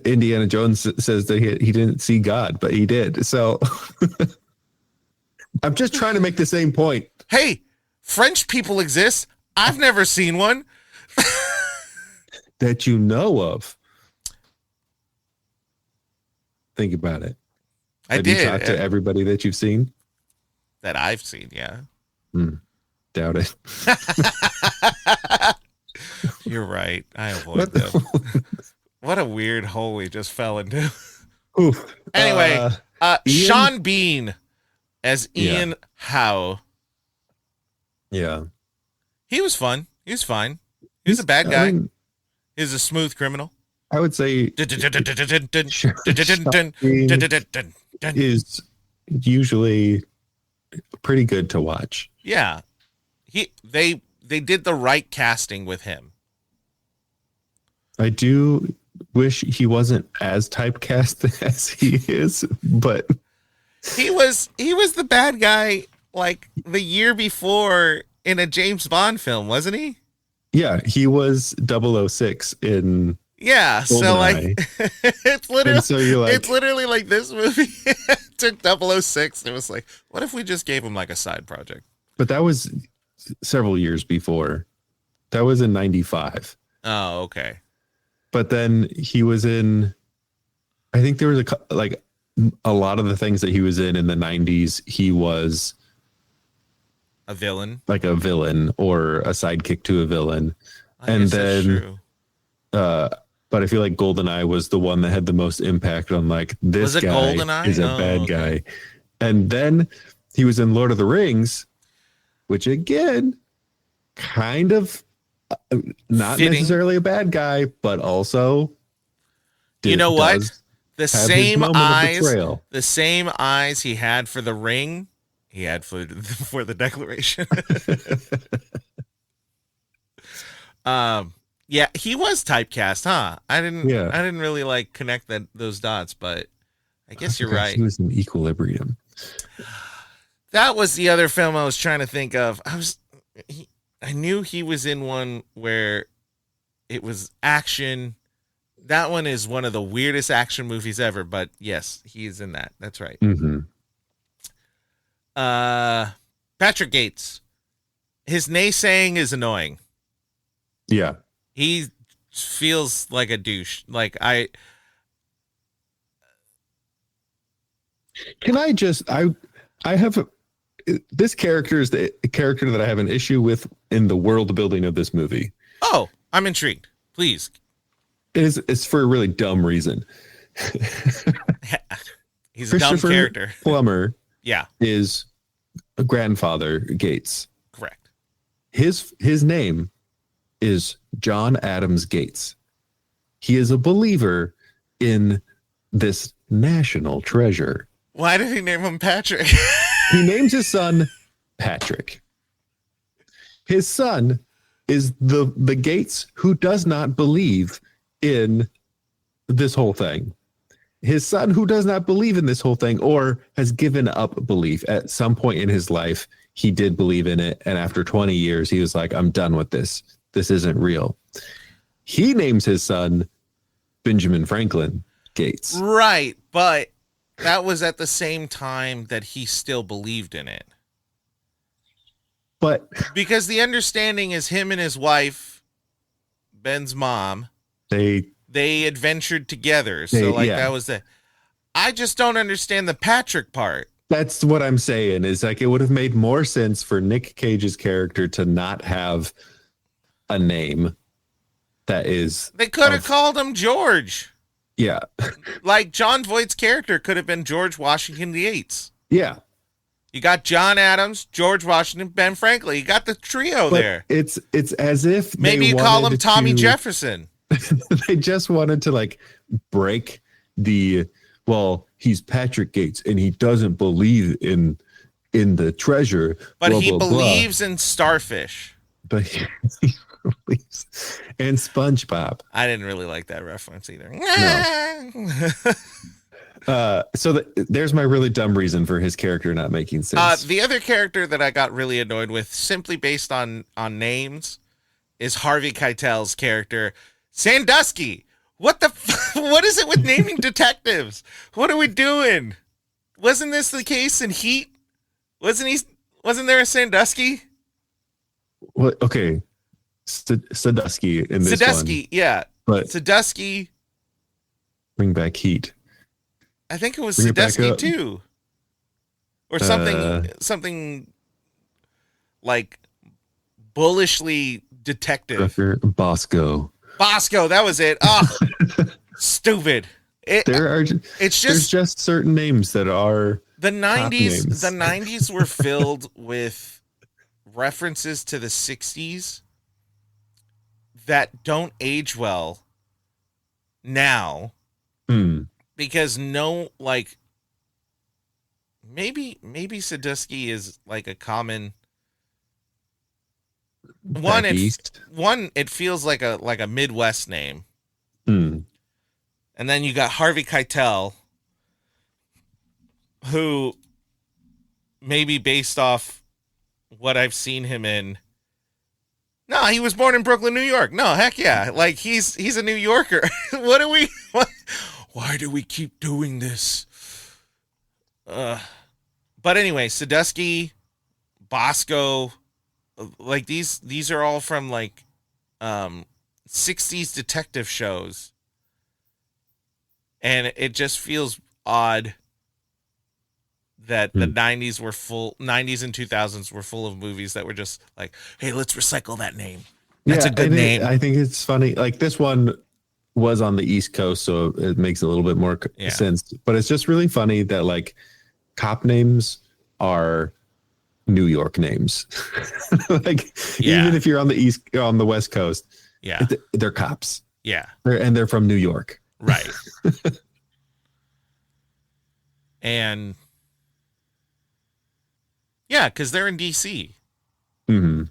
Indiana Jones says that he didn't see God, but he did. So I'm just trying to make the same point. Hey, French people exist. I've never seen one. That you know of. Think about it. Have you talked to everybody that you've seen? That I've seen, yeah. Doubt it. You're right. I avoid them. What a weird hole we just fell into. Oof. Anyway, Sean Bean as Ian Howe. Yeah. He was fun. He was fine. He's a bad guy. He's a smooth criminal. I would say is usually pretty good to watch. Yeah. They did the right casting with him. I do wish he wasn't as typecast as he is, but he was the bad guy like the year before in a James Bond film, wasn't he? Yeah, he was 006 in Yeah, so like it's literally so you're like, it's literally like this movie took 006 and it was like, what if we just gave him like a side project? But that was several years before. That was in 95. Oh, okay. But then he was in, I think there was a lot of the things that he was in the 90s, he was a villain, like a villain or a sidekick to a villain. And then but I feel like GoldenEye was the one that had the most impact on like this Was it guy GoldenEye? is a bad guy. And then he was in Lord of the Rings, which again, kind of not Fitting. necessarily a bad guy, but also you know what? The have his same moment of eyes, betrayal. the same eyes he had for the ring, he had for the Declaration. Yeah, he was typecast, huh? I didn't really like connect those dots, but I guess you're right. He was in Equilibrium. That was the other film I was trying to think of. I knew he was in one where it was action. That one is one of the weirdest action movies ever, but yes, he is in that. That's right. Mm-hmm. Patrick Gates. His naysaying is annoying. Yeah. He feels like a douche. Like Can I just I have this character is the character that I have an issue with in the world building of this movie. Oh, I'm intrigued. Please. It's for a really dumb reason. He's a dumb character. Plummer, yeah, is a grandfather Gates. Correct. His name is John Adams Gates. He is a believer in this national treasure. Why did he name him Patrick? He names his son Patrick. His son is the Gates who does not believe in this whole thing. His son who does not believe in this whole thing or has given up belief. At some point in his life, he did believe in it. And after 20 years, he was like, I'm done with this. This isn't real. He names his son Benjamin Franklin Gates. Right. But that was at the same time that he still believed in it. But because the understanding is him and his wife, Ben's mom, they adventured together. So that was I just don't understand the Patrick part. That's what I'm saying is like, it would have made more sense for Nick Cage's character to not have a name that is. They could have called him George. Yeah. Like Jon Voight's character could have been George Washington VIII. Yeah. You got John Adams, George Washington, Ben Franklin. You got the trio there. It's as if maybe you call him Tommy Jefferson. They just wanted to like break he's Patrick Gates and he doesn't believe in the treasure. But blah, he blah, believes in starfish. But he believes in SpongeBob. I didn't really like that reference either. No. So there's my really dumb reason for his character not making sense. The other character that I got really annoyed with, simply based on names, is Harvey Keitel's character, Sandusky. What what is it with naming detectives? What are we doing? Wasn't this the case in Heat? Wasn't there a Sandusky? Well, okay. Sandusky in this Sandusky, one. yeah. But Sandusky. Bring back Heat. I think it was Sandusky too. Or something like bullishly detective. Bosco, that was it. Oh, stupid. There's just certain names that are the 90s. The 90s were filled with references to the 60s that don't age well now. Because maybe Sandusky is like a common one. It feels like a Midwest name. And then you got Harvey Keitel, who maybe based off what I've seen him in. No, he was born in Brooklyn, New York. No, heck yeah. Like he's a New Yorker. Why do we keep doing this? But anyway, Sandusky, Bosco, like these are all from like 60s detective shows. And it just feels odd that the 90s and 2000s were full of movies that were just like, hey, let's recycle that name. That's a good name. I think it's funny. Like this one, was on the East Coast, so it makes a little bit more sense. But it's just really funny that like cop names are New York names. Like even if you're on the West Coast, they're cops. Yeah. They're from New York. Right. And yeah, because they're in DC. Mm-hmm.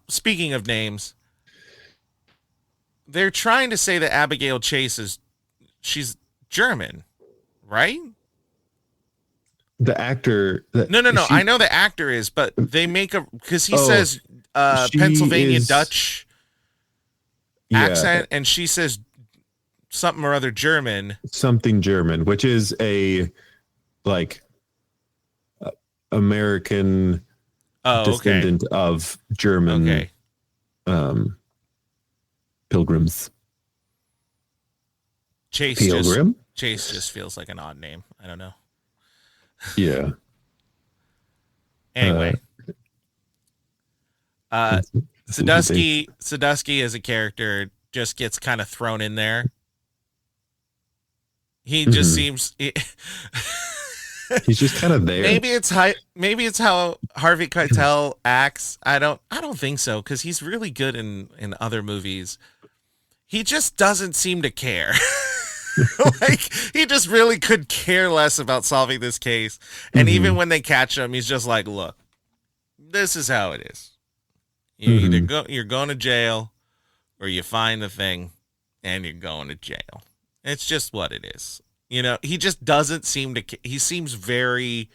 Speaking of names, they're trying to say that Abigail Chase she's German, right? The actor. No. I know the actor is, but they make because he says Pennsylvania Dutch accent, and she says something or other German. Something German, which is a like American descendant of German pilgrims. Chase just feels like an odd name. I don't know. Yeah. Anyway, Sadusky as a character just gets kind of thrown in there. He just seems he's just kind of there. Maybe it's how Harvey Keitel acts. I don't think so, because he's really good in other movies. He just doesn't seem to care. Like he just really could care less about solving this case. And even when they catch him, he's just like, look, this is how it is. You're going to jail, or you find the thing and you're going to jail. It's just what it is. You know, he just doesn't seem to, he seems very,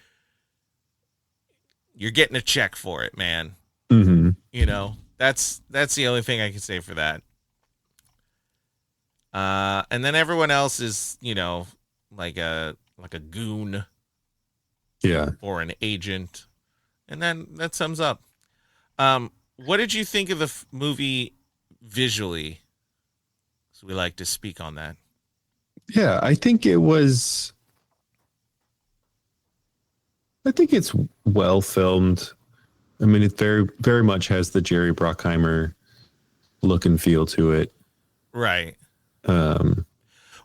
you're getting a check for it, man. Mm-hmm. You know, that's the only thing I can say for that. And then everyone else is, you know, like a goon, or an agent, and then that sums up. What did you think of the movie visually? So we like to speak on that. Yeah, I think it's well filmed. I mean, it very, very much has the Jerry Bruckheimer look and feel to it. Right.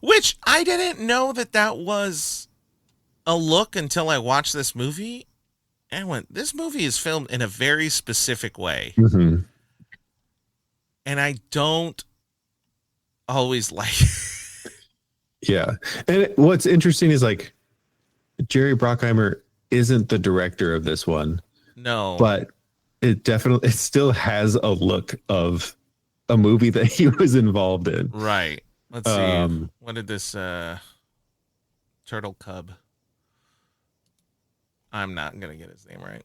Which I didn't know that was a look until I watched this movie. And went, this movie is filmed in a very specific way. Mm-hmm. And I don't always like Yeah. And what's interesting is like Jerry Bruckheimer isn't the director of this one. No. But it still has a look of a movie that he was involved in. Right. Let's see. What did this Turtle Cub? I'm not going to get his name right,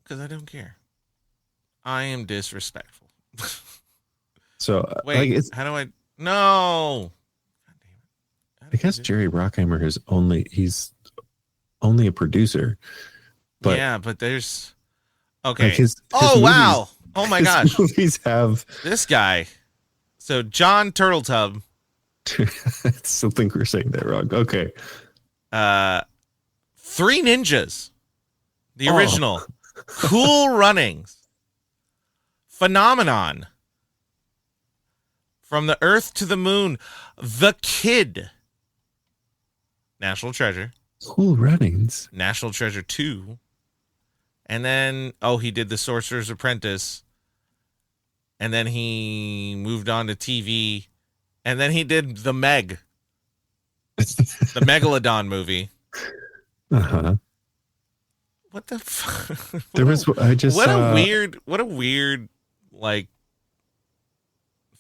because I don't care. I am disrespectful. So wait, like how do I? No. God damn it. I guess Jerry Bruckheimer he's only a producer. But yeah, but there's okay. Like his wow! Oh my gosh! Movies have this guy. So Jon Turteltaub. I still think we're saying that wrong. Okay. Three Ninjas, the original. Cool Runnings, Phenomenon, From the Earth to the Moon, The Kid, National Treasure, Cool Runnings, National Treasure 2, and then he did The Sorcerer's Apprentice, and then he moved on to TV, and then he did The Meg, the Megalodon movie. Uh-huh. What the fuck? There was what a weird like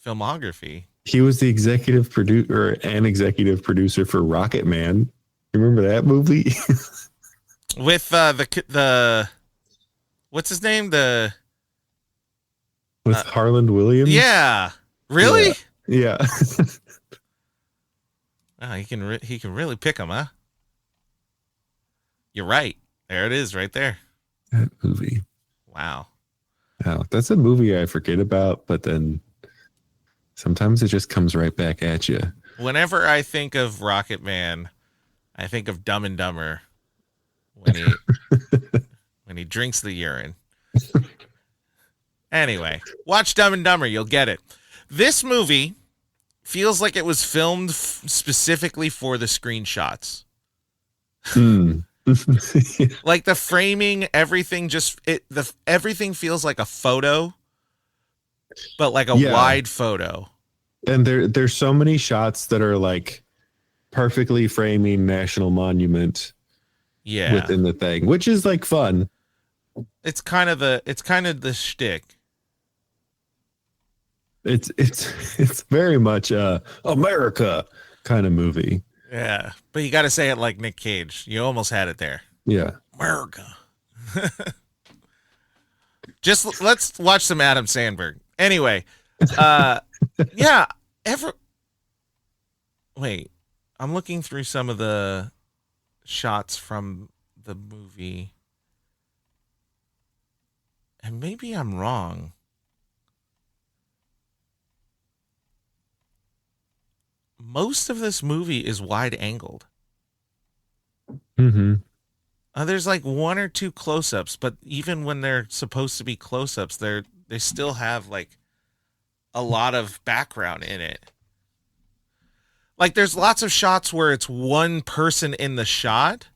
filmography. He was the executive producer for Rocket Man. Remember that movie? With the what's his name? With Harland Williams? Yeah. Really? Yeah. Oh, he can really pick him, huh? You're right. There it is, right there. That movie. Wow. Wow, that's a movie I forget about, but then sometimes it just comes right back at you. Whenever I think of Rocket Man, I think of Dumb and Dumber when he drinks the urine. Anyway, watch Dumb and Dumber, you'll get it. This movie feels like it was filmed specifically for the screenshots. Like the framing, everything everything feels like a photo, but like a wide photo. And there's so many shots that are like perfectly framing National Monument within the thing, which is like fun. It's kind of the shtick. It's very much America kind of movie. Yeah, but you got to say it like Nick Cage. You almost had it there. Yeah, America. Just let's watch some Adam Sandberg. Anyway, yeah. Wait, I'm looking through some of the shots from the movie, and maybe I'm wrong. Most of this movie is wide angled. Mm-hmm. There's like one or two close-ups, but even when they're supposed to be close-ups, they still have like a lot of background in it. Like there's lots of shots where it's one person in the shot.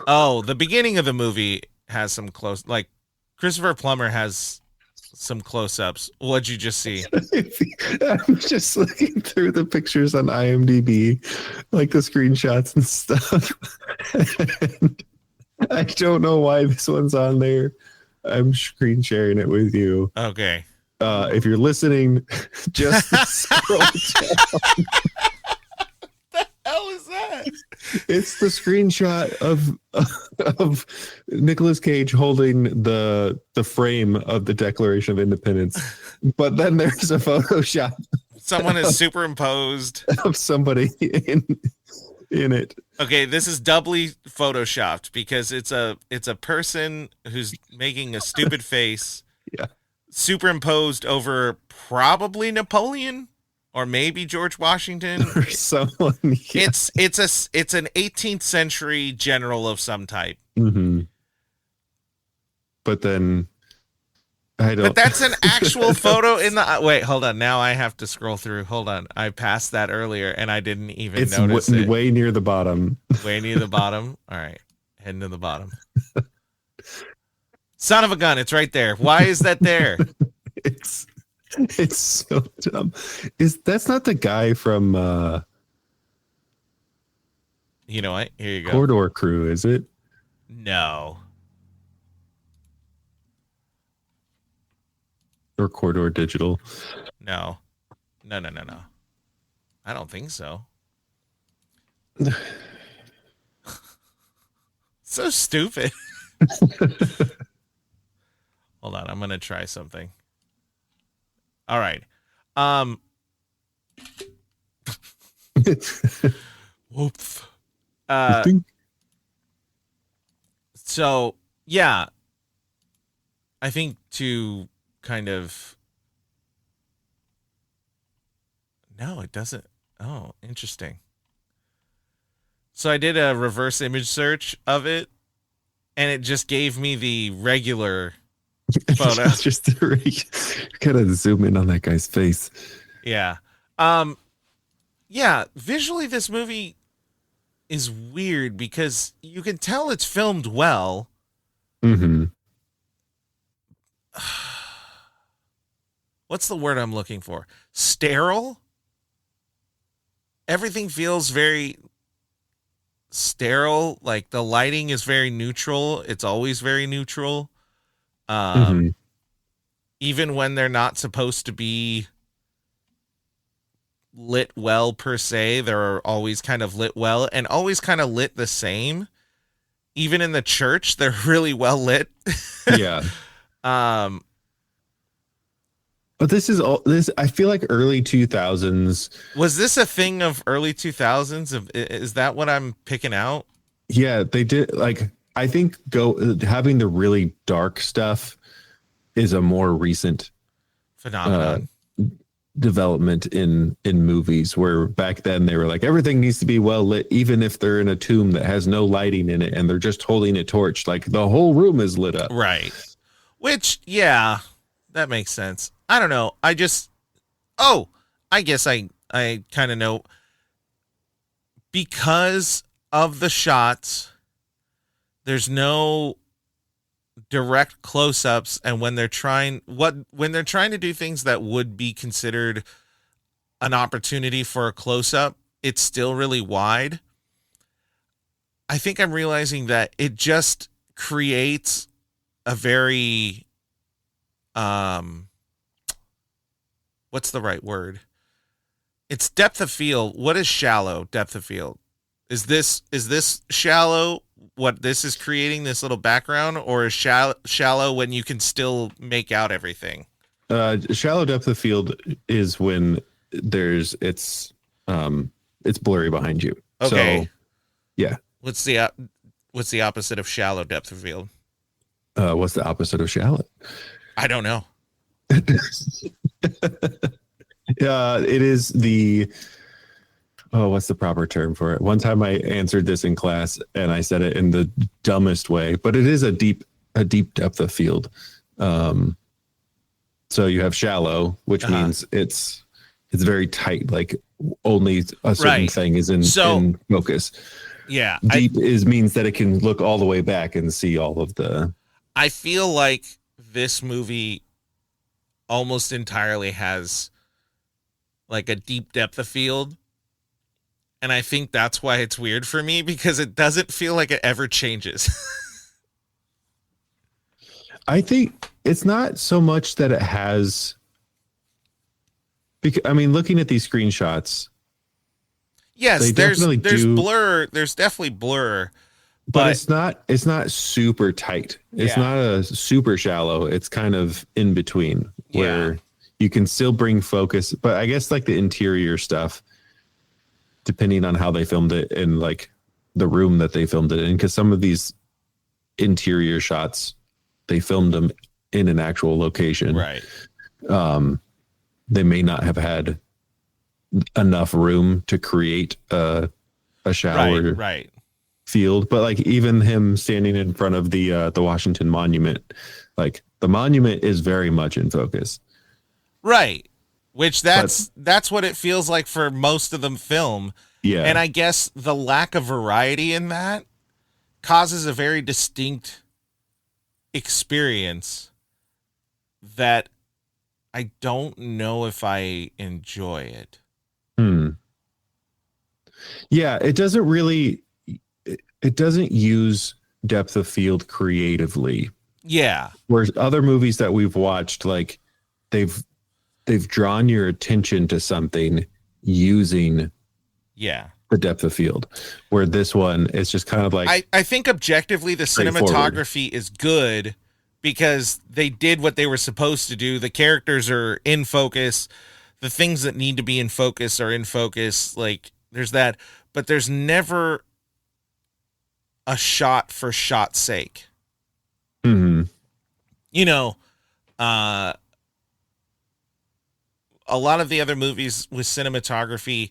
Oh, the beginning of the movie has some like Christopher Plummer has some close-ups. What'd you just see? I'm just looking through the pictures on IMDb, like the screenshots and stuff. And I don't know why this one's on there. I'm screen sharing it with you. Okay. If you're listening, just scroll down. The hell is that? It's the screenshot of Nicolas Cage holding the frame of the Declaration of Independence, but then there's a Photoshop. Someone has superimposed of somebody in it. Okay, this is doubly photoshopped because it's a person who's making a stupid face. Yeah. Superimposed over probably Napoleon or maybe George Washington or someone. Yeah. It's an 18th century general of some type. Mm-hmm. But then I don't. But that's an actual photo in the. Wait, hold on. Now I have to scroll through. Hold on. I passed that earlier and I didn't even notice it. Way near the bottom. Way near the bottom. All right, heading to the bottom. Son of a gun! It's right there. Why is that there? It's so dumb. That's not the guy from? You know what? Here you go. Corridor Crew, is it? No. Or Corridor Digital? No. I don't think so. So stupid. Hold on, I'm gonna try something. All right. Whoops. So yeah, I think to kind of. No, it doesn't. Oh, interesting. So I did a reverse image search of it, and it just gave me the regular photo. Just kind of zoom in on that guy's face. Yeah. Yeah, visually this movie is weird because you can tell it's filmed well. Mm-hmm. What's the word I'm looking for? Sterile? Everything feels very sterile. Like the lighting is very neutral. It's always very neutral. Even when they're not supposed to be lit well per se, they're always kind of lit well and always kind of lit the same. Even in the church, they're really well lit. Yeah. But this is all this. I feel like early 2000s. Was this a thing of early 2000s? Is that what I'm picking out? Yeah, they did. Like, I think having the really dark stuff is a more recent phenomenon development in movies, where back then they were like, everything needs to be well lit, even if they're in a tomb that has no lighting in it and they're just holding a torch. Like the whole room is lit up. Right. Which, yeah, that makes sense. I don't know. I guess I I kind of know because of the shots. There's no direct close-ups, and when they're trying to do things that would be considered an opportunity for a close-up, it's still really wide. I think I'm realizing that it just creates a very what's the right word? It's depth of field. What is shallow depth of field? Is this shallow? What this is creating, this little background, or is shallow when you can still make out everything? Shallow depth of field is when it's blurry behind you. Okay. So, yeah. What's the opposite of shallow depth of field? What's the opposite of shallow? I don't know. It is what's the proper term for it? One time I answered this in class and I said it in the dumbest way, but it is a deep depth of field. So you have shallow, which means it's very tight, like only a certain thing is in focus. Yeah. Deep means that it can look all the way back and see all of the. I feel like this movie almost entirely has like a deep depth of field. And I think that's why it's weird for me, because it doesn't feel like it ever changes. I think it's not so much that it has. I mean, looking at these screenshots. Yes, there's blur. There's definitely blur. But it's not super tight. It's not a super shallow. It's kind of in between where you can still bring focus. But I guess like the interior stuff, depending on how they filmed it and like the room that they filmed it in, because some of these interior shots, they filmed them in an actual location. Right. They may not have had enough room to create a shower field, but like even him standing in front of the Washington Monument, like the monument is very much in focus. Right. Which that's what it feels like for most of the film. Yeah. And I guess the lack of variety in that causes a very distinct experience that I don't know if I enjoy it. Yeah, it doesn't use depth of field creatively. Yeah. Whereas other movies that we've watched, like they've drawn your attention to something using the depth of field, where this one is just kind of like I think objectively the cinematography is good because they did what they were supposed to do. The characters are in focus. The things that need to be in focus are in focus. Like there's that, but there's never a shot for shot's sake. Mm-hmm. You know, a lot of the other movies with cinematography,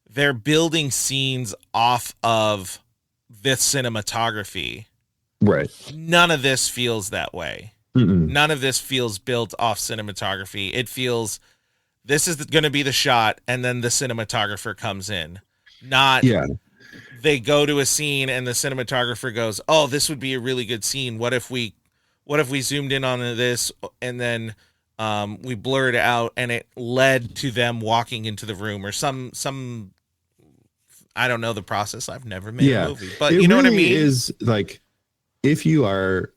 they're building scenes off of this cinematography. Right. None of this feels that way. Mm-mm. None of this feels built off cinematography. It feels this is going to be the shot, and then the cinematographer comes in. Not they go to a scene and the cinematographer goes, "Oh, this would be a really good scene. What if we zoomed in on this and then we blurred it out and it led to them walking into the room or some I don't know the process. I've never made a movie, but you know what I mean? It is like if you are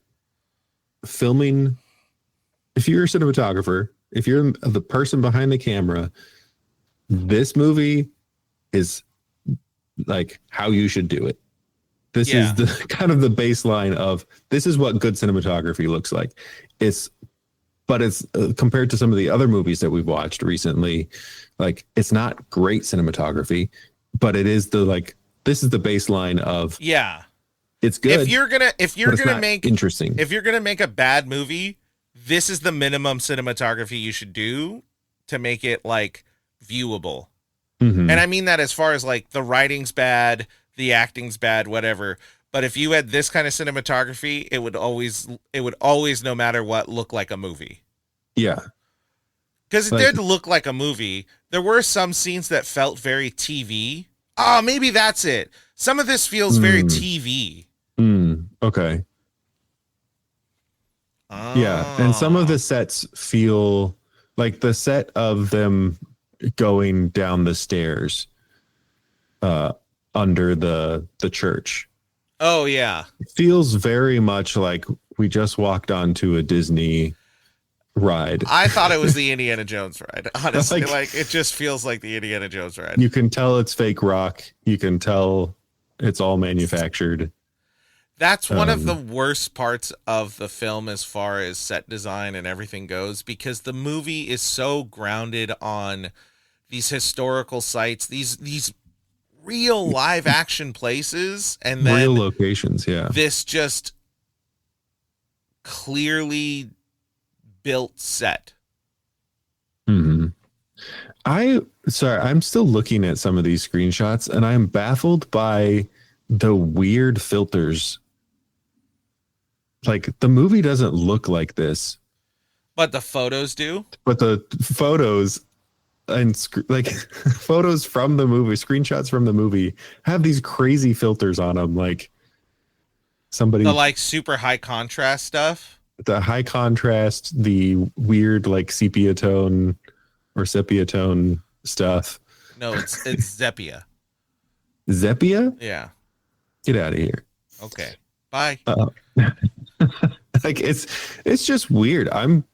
filming, if you're a cinematographer, if you're the person behind the camera, this movie is like how you should do it. This is the kind of the baseline of this is what good cinematography looks like. It's compared to some of the other movies that we've watched recently, like it's not great cinematography, but it is this is the baseline of it's good. If you're gonna make interesting, if you're gonna make a bad movie, this is the minimum cinematography you should do to make it like viewable. Mm-hmm. And I mean that as far as like the writing's bad, the acting's bad, whatever. But if you had this kind of cinematography, it would always, no matter what, look like a movie. Yeah. Because it Like, did look like a movie. There were some scenes that felt very TV. Oh, maybe that's it. Some of this feels very TV. Okay. Yeah. And some of Oh. the sets feel like the set of them going down the stairs under the church. Oh, yeah. It feels very much like we just walked onto a Disney ride. I thought it was the Indiana Jones ride. Honestly, Like- like it just feels like the Indiana Jones ride. You can tell it's fake rock. You can tell it's all manufactured. That's one of the worst parts of the film as far as set design and everything goes, because the movie is so grounded on these historical sites, these real live action places, and then Real locations, yeah. this just clearly built set. I'm still looking at some of these screenshots and I'm baffled by the weird filters. Like the movie doesn't look like this, But the photos do. but the photos and photos from the movie, screenshots from the movie have these crazy filters on them. Like somebody, The like super high contrast stuff. the high contrast, the weird like sepia tone stuff. No, it's Zeppia. Zepia? Yeah. Get out of here. Okay. Bye. Like it's just weird. I'm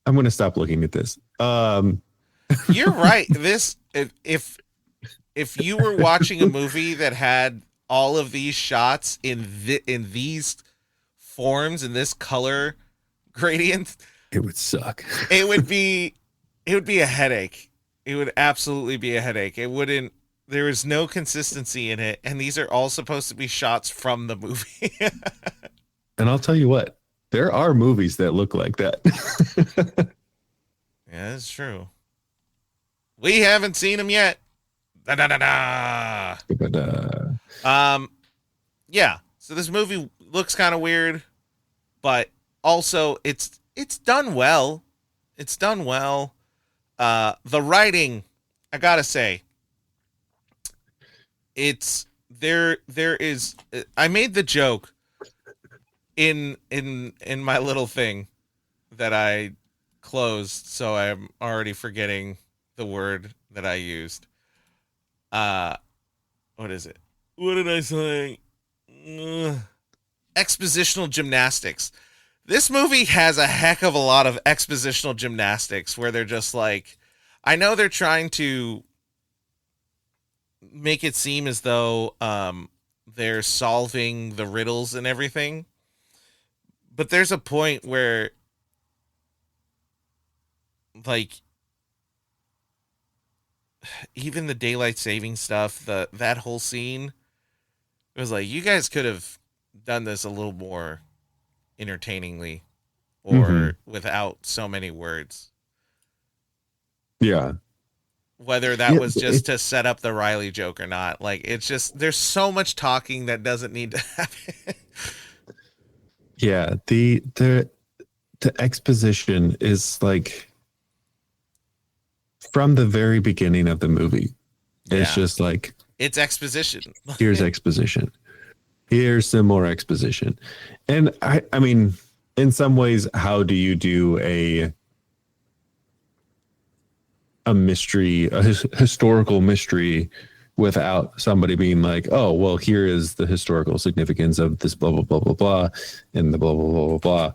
gonna stop looking at this. You're right. This if you were watching a movie that had all of these shots in these forms, in this color gradient, It would suck. it would be a headache. It would absolutely be a headache. It wouldn't. There is no consistency in it, and these are all supposed to be shots from the movie. And I'll tell you what, there are movies that look like that. Yeah, that's true. We haven't seen them yet. Da da da da. But Yeah. So this movie looks kind of weird, but also it's done well. It's done well. The writing, I gotta say, there is. I made the joke in my little thing that I closed, so I'm already forgetting the word that I used. What is it? What did I say? Expositional gymnastics. This movie has a heck of a lot of expositional gymnastics where they're just like, I know they're trying to make it seem as though they're solving the riddles and everything, but there's a point where, like, even the daylight saving stuff, that whole scene, it was like, you guys could have done this a little more entertainingly or without so many words. yeah. Whether that was just to set up the Riley joke or not. Like, it's just, there's so much talking that doesn't need to happen. Yeah. The exposition is like from the very beginning of the movie. It's just like, It's exposition. here's exposition. Here's some more exposition. And I mean, in some ways, how do you do a mystery, a historical mystery, without somebody being like, oh, well, here is the historical significance of this blah, blah, blah, blah, blah, and the blah, blah, blah, blah, blah.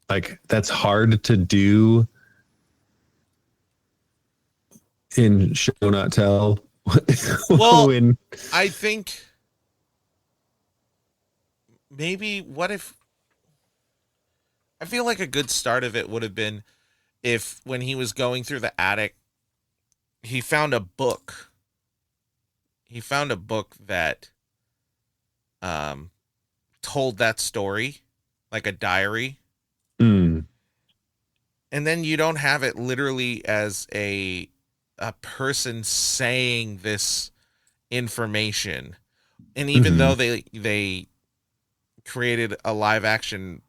Like, that's hard to do in show, not tell. Well, When, I think maybe what if, I feel like a good start of it would have been if when he was going through the attic, he found a book. He found a book that told that story, like a diary. mm, And then you don't have it literally as a person saying this information. And even though they created a live action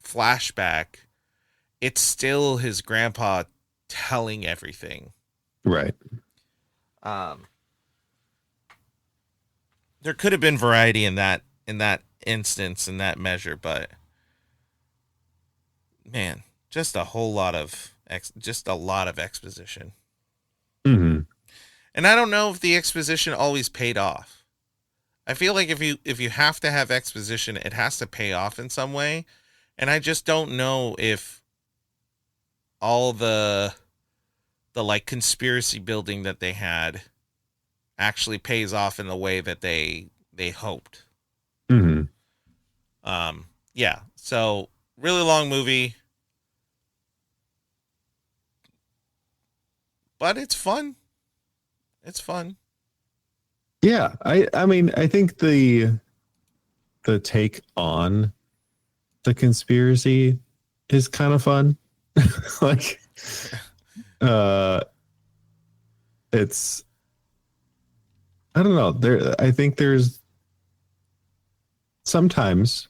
flashback, it's still his grandpa telling everything. Right. There could have been variety in that instance, in that measure, but man, just a whole lot of exposition. Mm-hmm. And I don't know if the exposition always paid off. I feel like if you have to have exposition, it has to pay off in some way. And I just don't know if all the like conspiracy building that they had actually pays off in the way that they hoped. Mm-hmm. Yeah. So really long movie, but it's fun. It's fun. Yeah. I mean, I think the take on the conspiracy is kind of fun. Like, it's, I don't know. I think there's sometimes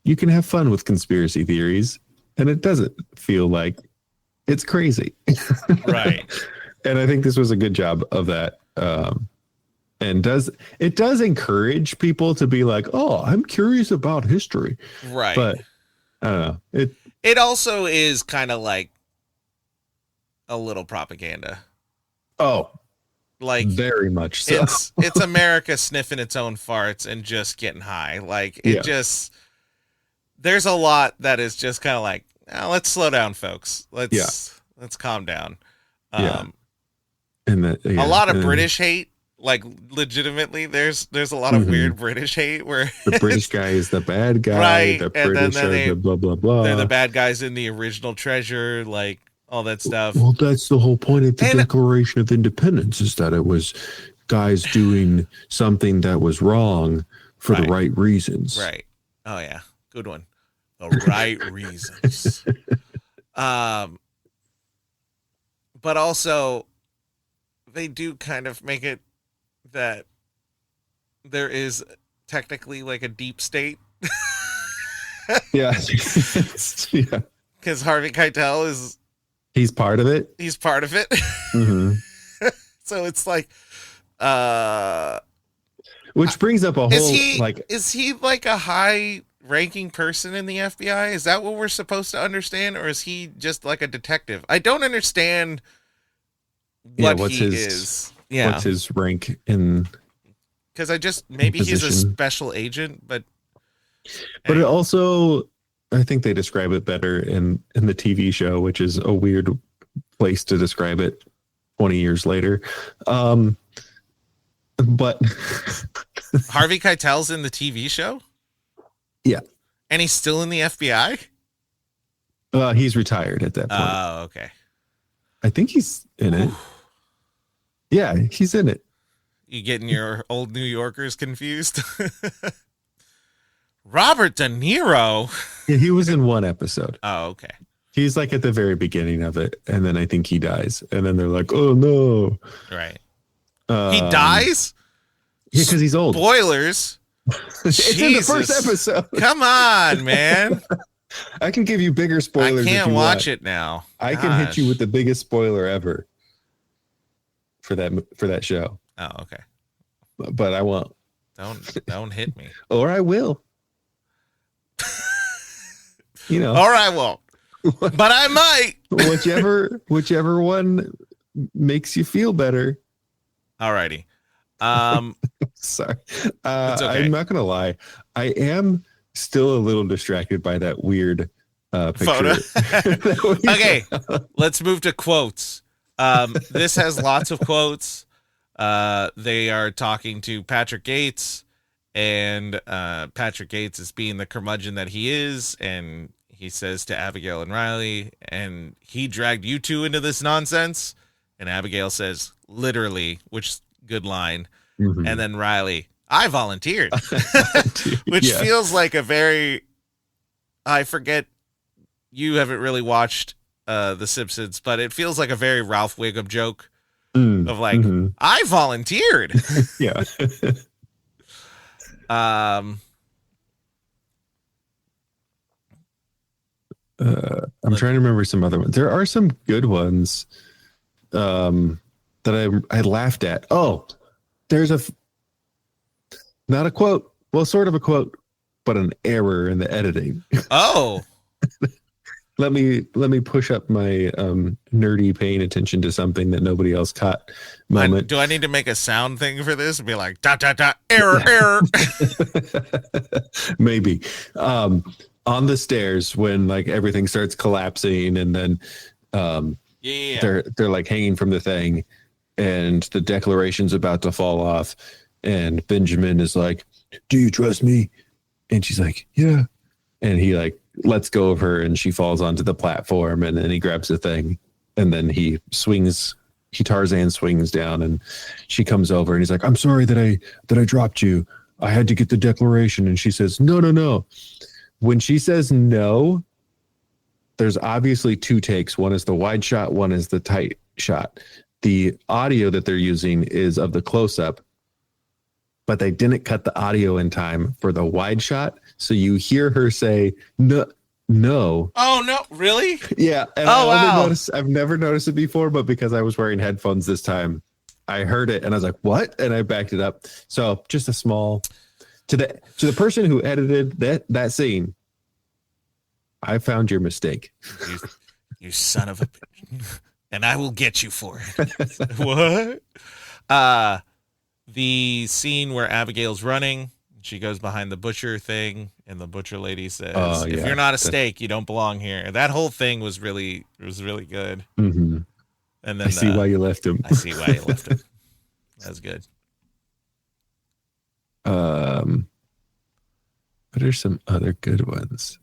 you can have fun with conspiracy theories and it doesn't feel like it's crazy. Right. And I think this was a good job of that. And it does encourage people to be like, oh, I'm curious about history. Right. But I don't know. It also is kind of like a little propaganda. Oh, like very much so. It's America sniffing its own farts and just getting high. Like just, there's a lot that is just kind of like, let's slow down, folks. Let's calm down. And a lot of British hate. Like legitimately, there's a lot of weird British hate where the British guy is the bad guy, right? The British are the blah blah blah. They're the bad guys in the original Treasure, like all that stuff. Well, that's the whole point of the Declaration of Independence, is that it was guys doing something that was wrong for the right reasons. Right. Oh yeah, good one. The right reasons. But also, they do kind of make it that there is technically like a deep state. Yeah. Yeah. Because Harvey Keitel he's part of it. He's part of it. Mm-hmm. So it's like, which brings up a whole, is he like a high ranking person in the FBI? Is that what we're supposed to understand? Or is he just like a detective? I don't understand what he is. Yeah. What's his rank in? Because maybe he's a special agent, but it also, I think they describe it better in the TV show, which is a weird place to describe it 20 years later. But Harvey Keitel's in the TV show? Yeah. And he's still in the FBI? He's retired at that point. Oh, okay. I think he's in it. Yeah, he's in it. You getting your old New Yorkers confused? Robert De Niro. Yeah, he was in one episode. Oh, okay. He's like at the very beginning of it, and then I think he dies, and then they're like, "Oh no!" Right. He dies. Yeah, because he's old. Spoilers. It's in the first episode. Come on, man. I can give you bigger spoilers. I can't watch it now. I can hit you with the biggest spoiler ever for that show. Oh, okay. But I won't. Don't hit me. Or I will. You know. Or I won't. But I might. whichever one makes you feel better. Alrighty. Sorry. It's okay. I'm not gonna lie. I am still a little distracted by that weird picture. Photo. Okay. Let's move to quotes. This has lots of quotes. They are talking to Patrick Gates, and Patrick Gates is being the curmudgeon that he is, and he says to Abigail and Riley, and he dragged you two into this nonsense. And Abigail says, literally, which good line. Mm-hmm. And then Riley, I volunteered, which feels like a very, I forget, you haven't really watched The Simpsons, but it feels like a very Ralph Wiggum joke of like, I volunteered. Yeah. I'm trying to remember some other ones. There are some good ones that I laughed at. Oh, there's not a quote. Well, sort of a quote, but an error in the editing. Oh. Let me push up my nerdy paying attention to something that nobody else caught moment. Do I need to make a sound thing for this? Be like, dot, dot, dot, error. Maybe. On the stairs when like everything starts collapsing and then they're like hanging from the thing and the declaration's about to fall off and Benjamin is like, do you trust me? And she's like, yeah. And he like lets go of her and she falls onto the platform and then he grabs the thing and then he Tarzan swings down and she comes over and he's like, I'm sorry that I dropped you. I had to get the declaration. And she says, no. When she says no, there's obviously two takes. One is the wide shot, one is the tight shot. The audio that they're using is of the close-up, but they didn't cut the audio in time for the wide shot. So you hear her say, no. Oh, no. Really? Yeah. And I've never noticed it before, but because I was wearing headphones this time, I heard it and I was like, what? And I backed it up. So just a small... To the person who edited that scene, I found your mistake. You son of a bitch. And I will get you for it. What? The scene where Abigail's running, she goes behind the butcher thing, and the butcher lady says, if you're not a steak, you don't belong here. That whole thing was really good. Mm-hmm. And then I see why you left him. I see why you left him. That's good. What are some other good ones?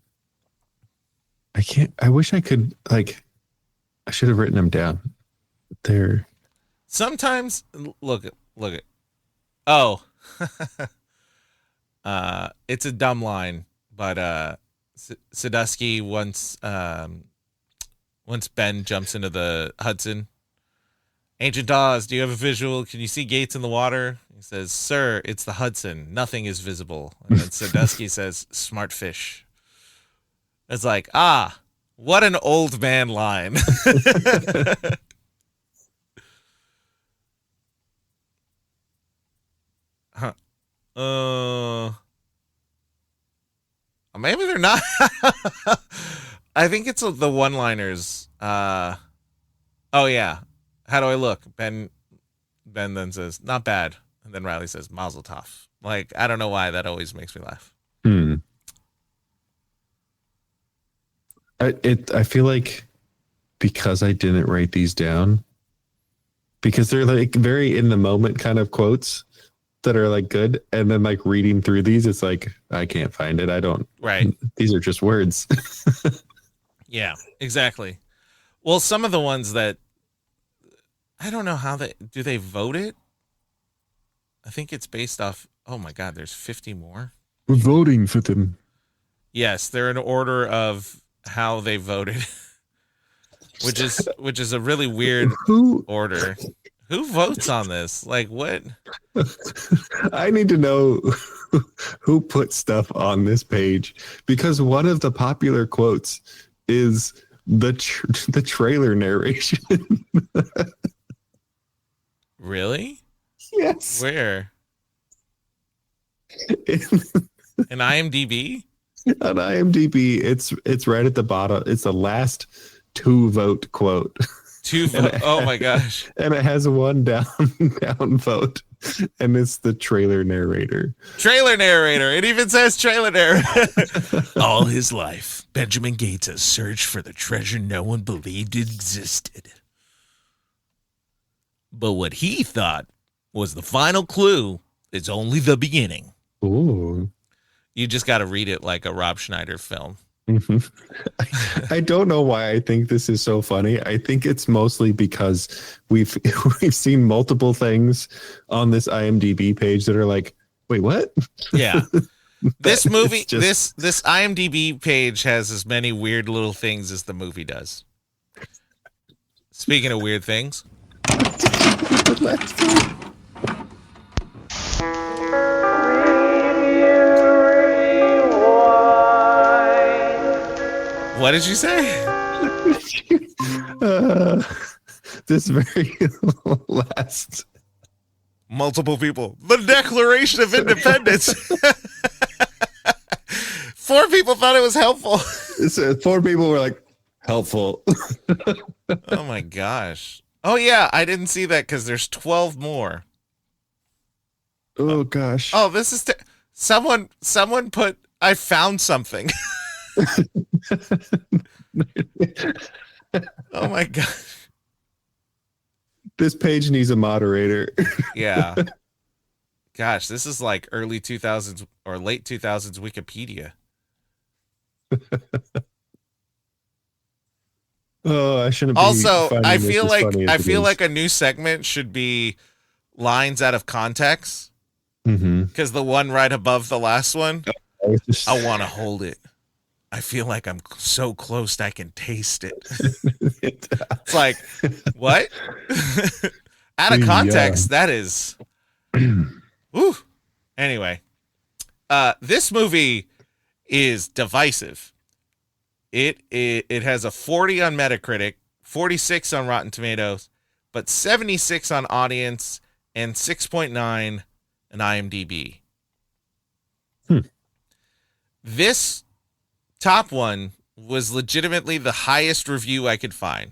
I wish I could, like, I should have written them down. They're sometimes look at oh it's a dumb line, but Sadusky once Ben jumps into the Hudson. Agent Dawes, do you have a visual? Can you see gates in the water? He says, sir, it's the Hudson. Nothing is visible. And then Sadusky says, smart fish. It's like, what an old man line. Maybe they're not. I think it's the one-liners. Oh, yeah. How do I look? Ben then says, not bad. And then Riley says, Mazel tov. Like, I don't know why that always makes me laugh. I feel like because I didn't write these down, because they're like very in the moment kind of quotes that are like good. And then like reading through these, it's like, I can't find it. I don't. Right. These are just words. Yeah, exactly. Well, some of the ones that, I don't know how do they vote it? I think it's based off, oh my God, there's 50 more. We're voting for them. Yes, they're in order of how they voted, which is a really weird order. Who votes on this? Like, what? I need to know who put stuff on this page, because one of the popular quotes is the trailer narration. Really? Yes. Where? In IMDb? On IMDb, it's right at the bottom. It's the last 2 vote quote. 2 vote. Oh my gosh! And it has one down vote, and it's the trailer narrator. Trailer narrator. It even says trailer narrator. All his life, Benjamin Gates has searched for the treasure no one believed existed. But what he thought was the final clue is only the beginning. Ooh. You just got to read it like a Rob Schneider film. I don't know why I think this is so funny. I think it's mostly because we've seen multiple things on this IMDb page that are like, wait, what? Yeah. This movie, this IMDb page has as many weird little things as the movie does. Speaking of weird things. Let's go. What did you say? This very last. Multiple people. The Declaration of Independence. 4 people thought it was helpful. 4 people were like, helpful. Oh my gosh. Oh yeah, I didn't see that because there's 12 more. Oh gosh. Oh, this is someone put I found something. Oh my gosh. This page needs a moderator. Yeah. Gosh, this is like early 2000s or late 2000s Wikipedia. Oh, I shouldn't. Also, I feel like a new segment should be lines out of context. Because the one right above the last one, I want to hold it. I feel like I'm so close I can taste it. It's like, what? Out of context, that is. Woo. Anyway, this movie is divisive. It has a 40 on Metacritic, 46 on Rotten Tomatoes, but 76 on audience and 6.9 on IMDb. This top one was legitimately the highest review I could find.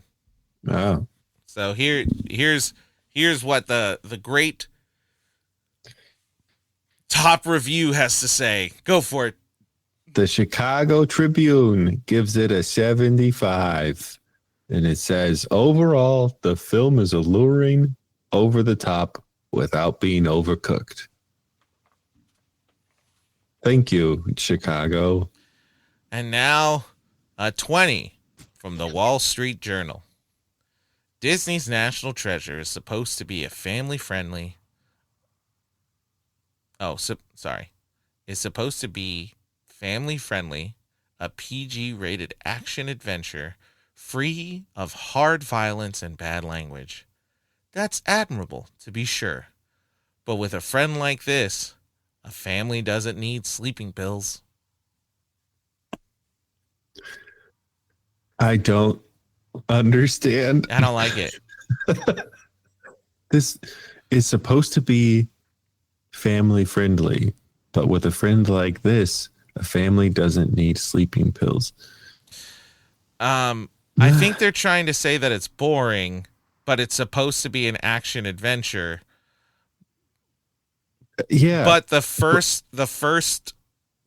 Wow. So here's what the great top review has to say. Go for it. The Chicago Tribune gives it a 75. And it says, overall, the film is alluring, over the top, without being overcooked. Thank you, Chicago. And now a 20 from the Wall Street Journal. Disney's National Treasure is supposed to be a family-friendly... Is supposed to be family-friendly, a PG-rated action-adventure free of hard violence and bad language. That's admirable, to be sure. But with a friend like this, a family doesn't need sleeping pills. I don't understand. I don't like it. This is supposed to be family-friendly, but with a friend like this, a family doesn't need sleeping pills. I think they're trying to say that it's boring, but it's supposed to be an action adventure. Yeah. But the first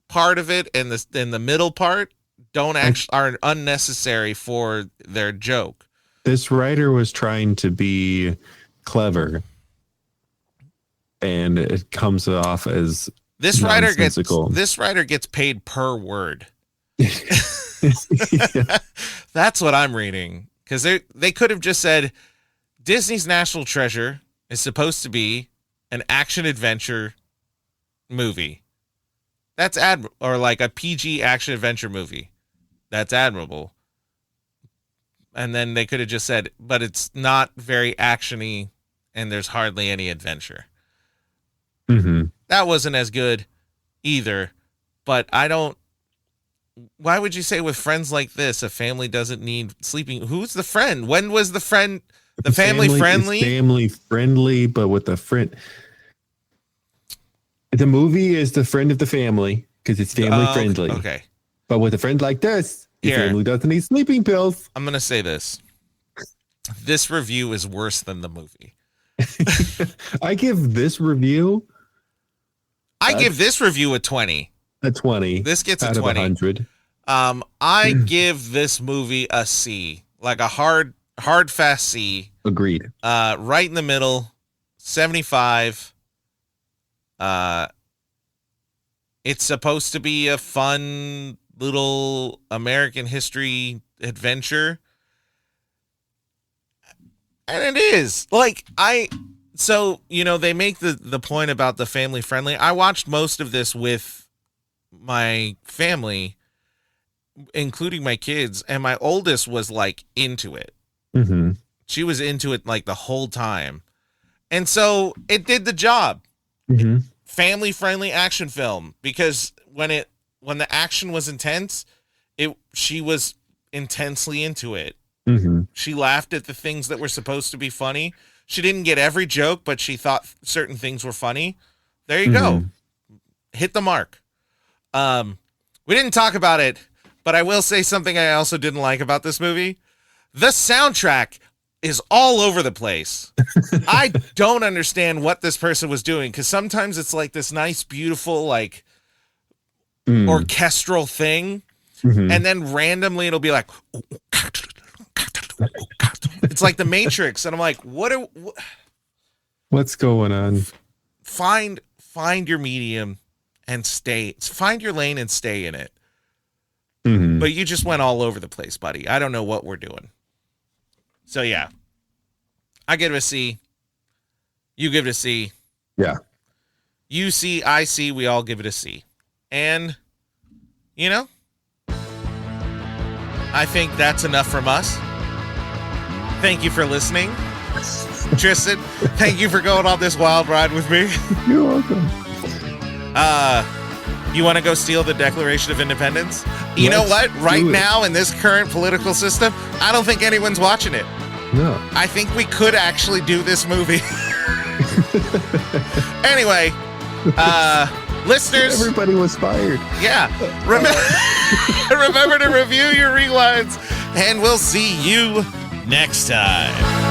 part of it and the middle part are unnecessary for their joke. This writer was trying to be clever, and it comes off as this writer nonsensical. gets paid per word. Yeah. That's what I'm reading, because they could have just said Disney's National Treasure is supposed to be an action adventure movie. That's or like a PG action adventure movie. That's admirable. And then they could have just said, but it's not very actiony and there's hardly any adventure. Mm-hmm. That wasn't as good either, but why would you say with friends like this, a family doesn't need sleeping? Who's the friend? When was the friend family friendly? Family friendly, but with a friend. The movie is the friend of the family because it's family friendly. Okay. But with a friend like this, your family doesn't need sleeping pills. I'm going to say this. This review is worse than the movie. I give this review a 20. A 20. This gets a out 20. Of 100. I give this movie a C, like a hard fast C. Agreed. Right in the middle, 75. It's supposed to be a fun little American history adventure. And it is. Like, they make the point about the family friendly. I watched most of this with my family, including my kids, and my oldest was like into it. Mm-hmm. She was into it like the whole time. And so it did the job. Mm-hmm. Family friendly action film, because when the action was intense, she was intensely into it. Mm-hmm. She laughed at the things that were supposed to be funny. She didn't get every joke, but she thought certain things were funny. There you go. Hit the mark. We didn't talk about it, but I will say something I also didn't like about this movie. The soundtrack is all over the place. I don't understand what this person was doing, because sometimes it's like this nice, beautiful, like orchestral thing, and then randomly it'll be like, it's like the Matrix, and I'm like, what's going on? Find your medium and find your lane and stay in it. But you just went all over the place, buddy. I don't know what we're doing. So yeah, I give it a C. You give it a C. Yeah. You see, I see, we all give it a C. And, you know, I think that's enough from us. Thank you for listening. Tristan, thank you for going on this wild ride with me. You're welcome. You want to go steal the Declaration of Independence? You know what? Right now, in this current political system, I don't think anyone's watching it. No. I think we could actually do this movie. Anyway, listeners. Everybody was fired. Yeah. Remember to review your rewinds, and we'll see you next time.